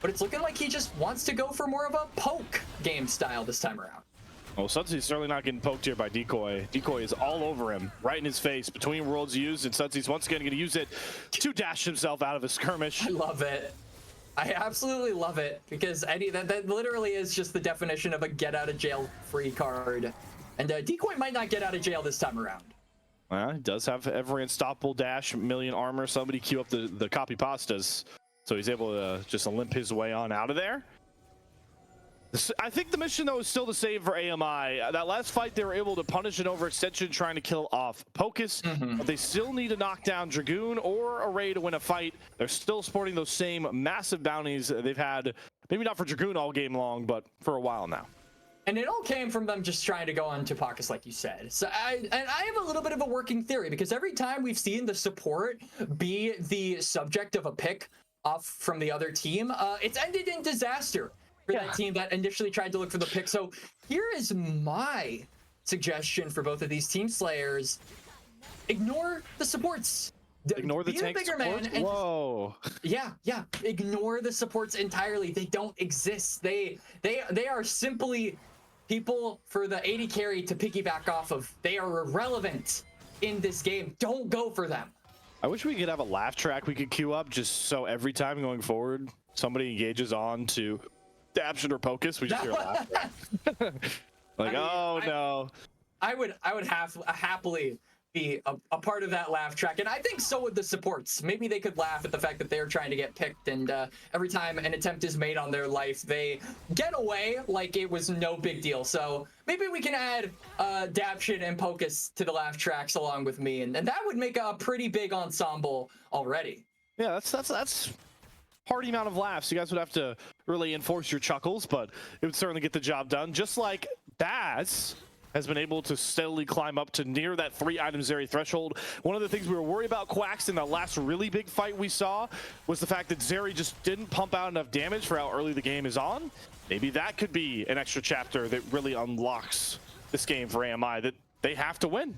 but it's looking like he just wants to go for more of a poke game style this time around. Well, Sudsy's certainly not getting poked here by Decoy. Decoy is all over him, right in his face, between worlds used, and Sudsy's once again going to use it to dash himself out of a skirmish. I love it. I absolutely love it, because that literally is just the definition of a get out of jail free card. And Decoy might not get out of jail this time around. He does have every unstoppable dash, million armor. Somebody queue up the copy pastas, so he's able to just limp his way on out of there. I think the mission, though, is still the same for AMI. That last fight, they were able to punish an overextension trying to kill off Pocus, but they still need to knock down Dragoon or Array to win a fight. They're still sporting those same massive bounties they've had, maybe not for Dragoon all game long, but for a while now. And it all came from them just trying to go on to Pacus, like you said. So I have a little bit of a working theory, because every time we've seen the support be the subject of a pick off from the other team, it's ended in disaster for that team that initially tried to look for the pick. So here is my suggestion for both of these team slayers. Ignore the supports. Ignore the tank supports? Whoa. Yeah. Ignore the supports entirely. They don't exist. They are simply people for the AD carry to piggyback off of. They are irrelevant in this game. Don't go for them. I wish we could have a laugh track we could queue up, just so every time going forward somebody engages on to Daption or Pocus, we just hear a laugh track. Like, no. I would happily be a part of that laugh track, and I think so would the supports. Maybe they could laugh at the fact that they're trying to get picked, and every time an attempt is made on their life, they get away like it was no big deal. So maybe we can add Daption and Pocus to the laugh tracks along with me, and that would make a pretty big ensemble already. Yeah, that's hearty amount of laughs. You guys would have to really enforce your chuckles, but it would certainly get the job done. Just like Baz has been able to steadily climb up to near that 3-item Zeri threshold. One of the things we were worried about Quax in that last really big fight we saw was the fact that Zeri just didn't pump out enough damage for how early the game is on. Maybe that could be an extra chapter that really unlocks this game for AMI, that they have to win.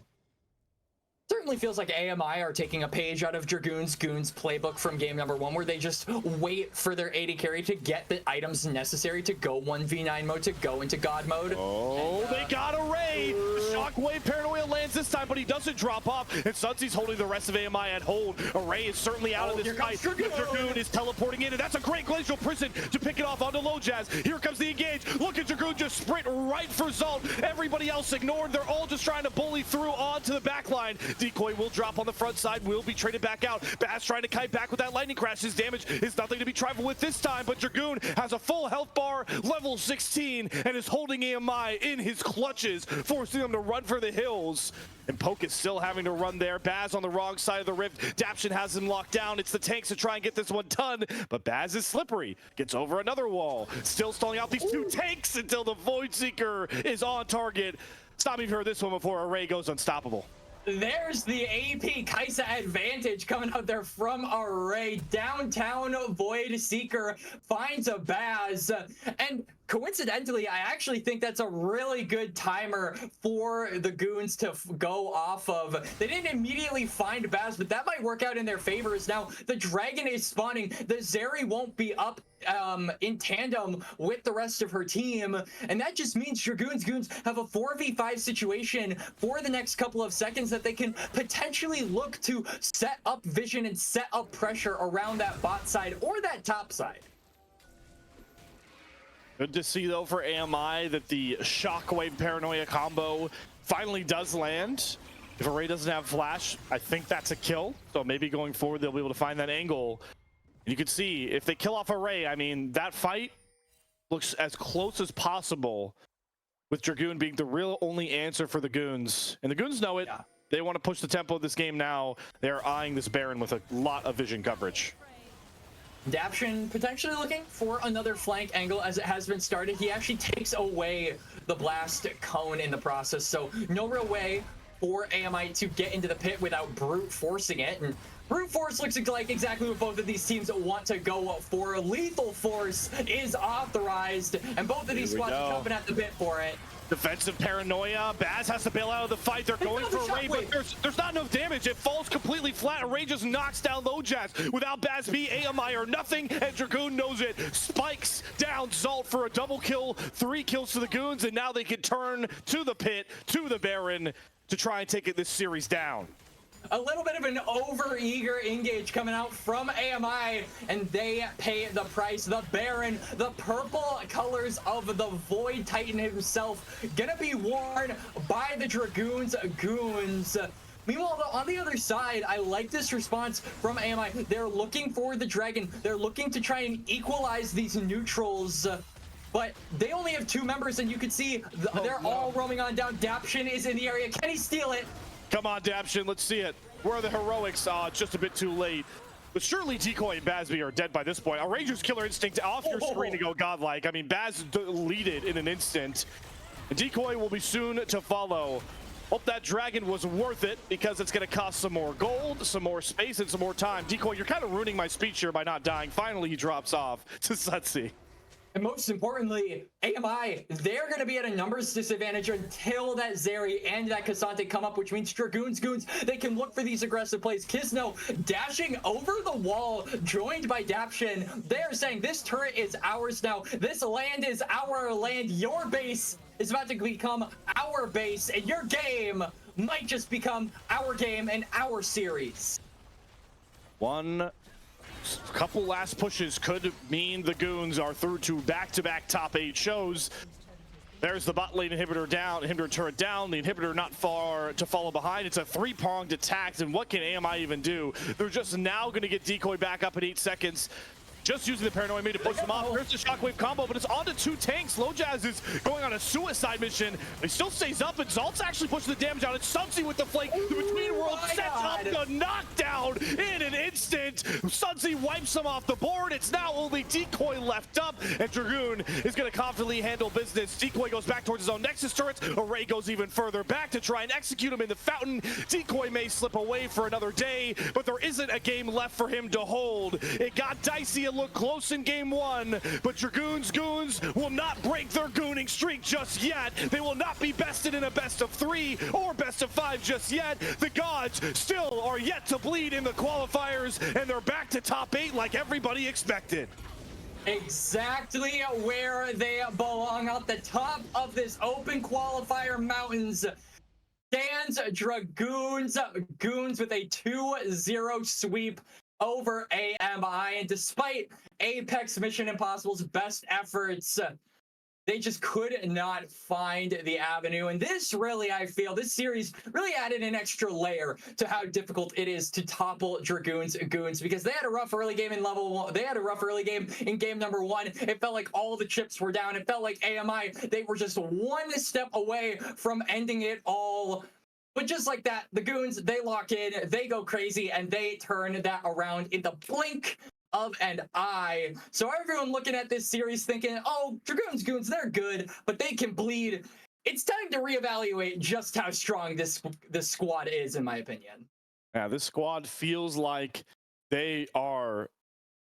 Certainly feels like AMI are taking a page out of Dragoon's Goons playbook from game number 1, where they just wait for their AD carry to get the items necessary to go 1v9 mode, to go into God mode. Oh, and, they got a Ray. Shockwave Paranoia lands this time, but he doesn't drop off, and Sunsy's holding the rest of AMI at hold. Array is certainly out of this fight. Dragoon is teleporting in, and that's a great Glacial Prison to pick it off onto Low Jazz. Here comes the engage. Look at Dragoon just sprint right for Zalt. Everybody else ignored. They're all just trying to bully through onto the back line. Decoy will drop on the front side, will be traded back out. Baz trying to kite back with that lightning crash. His damage is nothing to be trifled with this time, but Dragoon has a full health bar, level 16, and is holding AMI in his clutches, forcing them to run for the hills. And Poke is still having to run there. Baz on the wrong side of the rift. Daption has him locked down. It's the tanks to try and get this one done, but Baz is slippery. Gets over another wall. Still stalling out these two tanks until the Void Seeker is on target. Stop, you've heard this one before. Array goes unstoppable. There's the AP Kaisa advantage coming out there from Array. Downtown Void Seeker finds a Baz, and coincidentally, I actually think that's a really good timer for the Goons to go off of. They didn't immediately find Baz, but that might work out in their favor, as now the Dragon is spawning. The Zeri won't be up in tandem with the rest of her team, and that just means Dragoon's Goons have a 4v5 situation for the next couple of seconds that they can potentially look to set up vision and set up pressure around that bot side or that top side. Good to see, though, for AMI that the Shockwave Paranoia combo finally does land. If Array doesn't have flash, I think that's a kill. So maybe going forward, they'll be able to find that angle. And you can see, if they kill off Array, I mean, that fight looks as close as possible, with Dragoon being the real only answer for the Goons. And the Goons know it. Yeah. They want to push the tempo of this game now. They're eyeing this Baron with a lot of vision coverage. Daption potentially looking for another flank angle, as it has been started. He actually takes away the blast cone in the process, so no real way for AMI to get into the pit without brute forcing it. And brute force looks like exactly what both of these teams want to go for. Lethal force is authorized, and both of these squads are jumping at the bit for it. Defensive Paranoia. Baz has to bail out of the fight. They're going for Array, but there's not enough damage. It falls completely flat. Array just knocks down Low Jazz. Without Baz B, AMI are nothing, and Dragoon knows it. Spikes down Zalt for a double kill. 3 kills to the Goons, and now they can turn to the pit, to the Baron, to try and take this series down. A little bit of an over-eager engage coming out from AMI, and they pay the price. The Baron, the purple colors of the Void Titan himself, gonna be worn by the Dragoon's Goons. Meanwhile, on the other side, I like this response from AMI. They're looking for the Dragon. They're looking to try and equalize these neutrals. But they only have 2 members, and you can see they're all roaming on down. Daption is in the area. Can he steal it? Come on, Daption, let's see it. Where are the heroics? It's just a bit too late. But surely Decoy and Bazby are dead by this point. A Ranger's Killer Instinct off your screen to go godlike. I mean, Baz deleted in an instant. Decoy will be soon to follow. Hope that Dragon was worth it, because it's going to cost some more gold, some more space, and some more time. Decoy, you're kind of ruining my speech here by not dying. Finally, he drops off to Sutsy. And most importantly, AMI, they're going to be at a numbers disadvantage until that Zeri and that Cassante come up, which means Dragoon's Goons, they can look for these aggressive plays. Kisno dashing over the wall, joined by Daption. They're saying this turret is ours now. This land is our land. Your base is about to become our base, and your game might just become our game and our series. One couple last pushes could mean the Goons are through to back-to-back top 8 shows. There's the bot lane inhibitor down, inhibitor turret down, the inhibitor not far to follow behind. It's a three-pronged attack, and what can AMI even do? They're just now going to get decoy back up in 8 seconds. Just using the paranoia made to push them off. There's the shockwave combo, but it's onto 2 tanks. Low Jazz is going on a suicide mission. He still stays up, and Zalt's actually pushing the damage out. It's Sunsy with the flank. The Between Worlds sets up the knockdown in an instant. Sunsy wipes him off the board. It's now only Decoy left up, and Dragoon is going to confidently handle business. Decoy goes back towards his own Nexus turrets. Array goes even further back to try and execute him in the fountain. Decoy may slip away for another day, but there isn't a game left for him to hold. It got dicey. It looked close in game 1, but Dragoon's Goons will not break their gooning streak just yet. They will not be bested in a best of 3 or best of 5 just yet. The gods still are yet to bleed in the qualifiers, and they're back to top 8 like everybody expected. Exactly where they belong, at the top of this open qualifier mountains stands Dragoons. Goons with a 2-0 sweep over AMI, and despite Apex Mission Impossible's best efforts, they just could not find the avenue. And this really, I feel, this series really added an extra layer to how difficult it is to topple Dragoon's Goons, because they had a rough early game in level 1. They had a rough early game in game number 1. It felt like all the chips were down. It felt like AMI, they were just one step away from ending it all. But just like that, the Goons, they lock in, they go crazy, and they turn that around in the blink of an eye. So everyone looking at this series thinking, oh, Dragoon's Goons, they're good, but they can bleed. It's time to reevaluate just how strong this squad is, in my opinion. Yeah, this squad feels like they are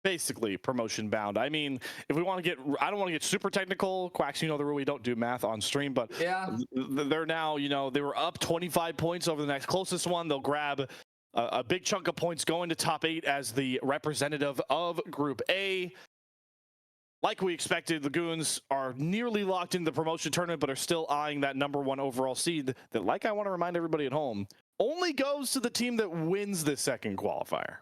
basically promotion bound. I mean, if we want to get, I don't want to get super technical. Quacks, you know the rule, we don't do math on stream, but yeah, they're now, you know, they were up 25 points over the next closest one. They'll grab a big chunk of points going to top 8 as the representative of Group A. Like we expected, the Goons are nearly locked into the promotion tournament, but are still eyeing that #1 overall seed that, like I want to remind everybody at home, only goes to the team that wins the second qualifier.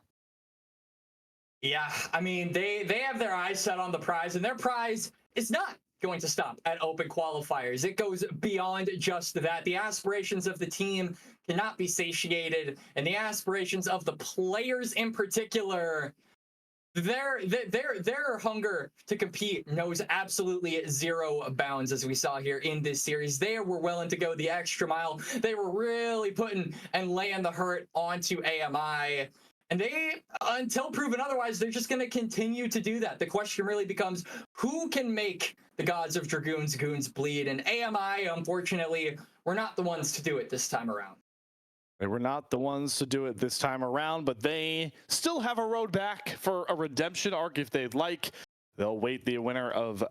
Yeah, I mean, they have their eyes set on the prize, and their prize is not going to stop at open qualifiers. It goes beyond just that. The aspirations of the team cannot be satiated, and the aspirations of the players in particular, their hunger to compete knows absolutely zero bounds, as we saw here in this series. They were willing to go the extra mile. They were really putting and laying the hurt onto AMI. And they, until proven otherwise, they're just going to continue to do that. The question really becomes, who can make the gods of Dragoon's Goons bleed? And AMI, unfortunately, were not the ones to do it this time around. They were not the ones to do it this time around, but they still have a road back for a redemption arc if they'd like. They'll wait the winner of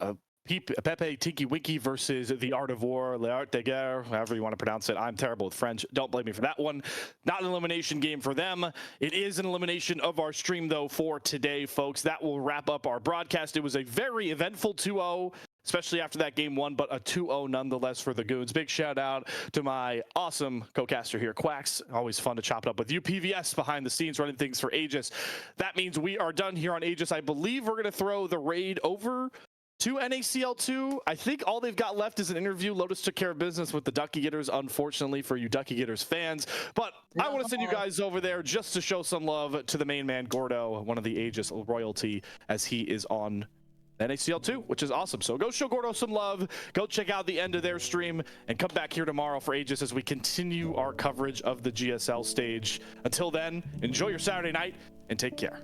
Pepe Tiki Wiki versus the Art of War, L'Art de Guerre, however you want to pronounce it. I'm terrible with French. Don't blame me for that one. Not an elimination game for them. It is an elimination of our stream, though, for today, folks. That will wrap up our broadcast. It was a very eventful 2-0, especially after that game 1, but a 2-0 nonetheless for the Goons. Big shout out to my awesome co-caster here, Quacks. Always fun to chop it up with you. PVS behind the scenes running things for Aegis. That means we are done here on Aegis. I believe we're going to throw the raid over to NACL 2. I think all they've got left is an interview. Lotus took care of business with the Ducky Getters, unfortunately for you Ducky Getters fans. But I want to send you guys over there just to show some love to the main man, Gordo, one of the Aegis royalty, as he is on NACL 2, which is awesome. So go show Gordo some love. Go check out the end of their stream and come back here tomorrow for Aegis as we continue our coverage of the GSL stage. Until then, enjoy your Saturday night and take care.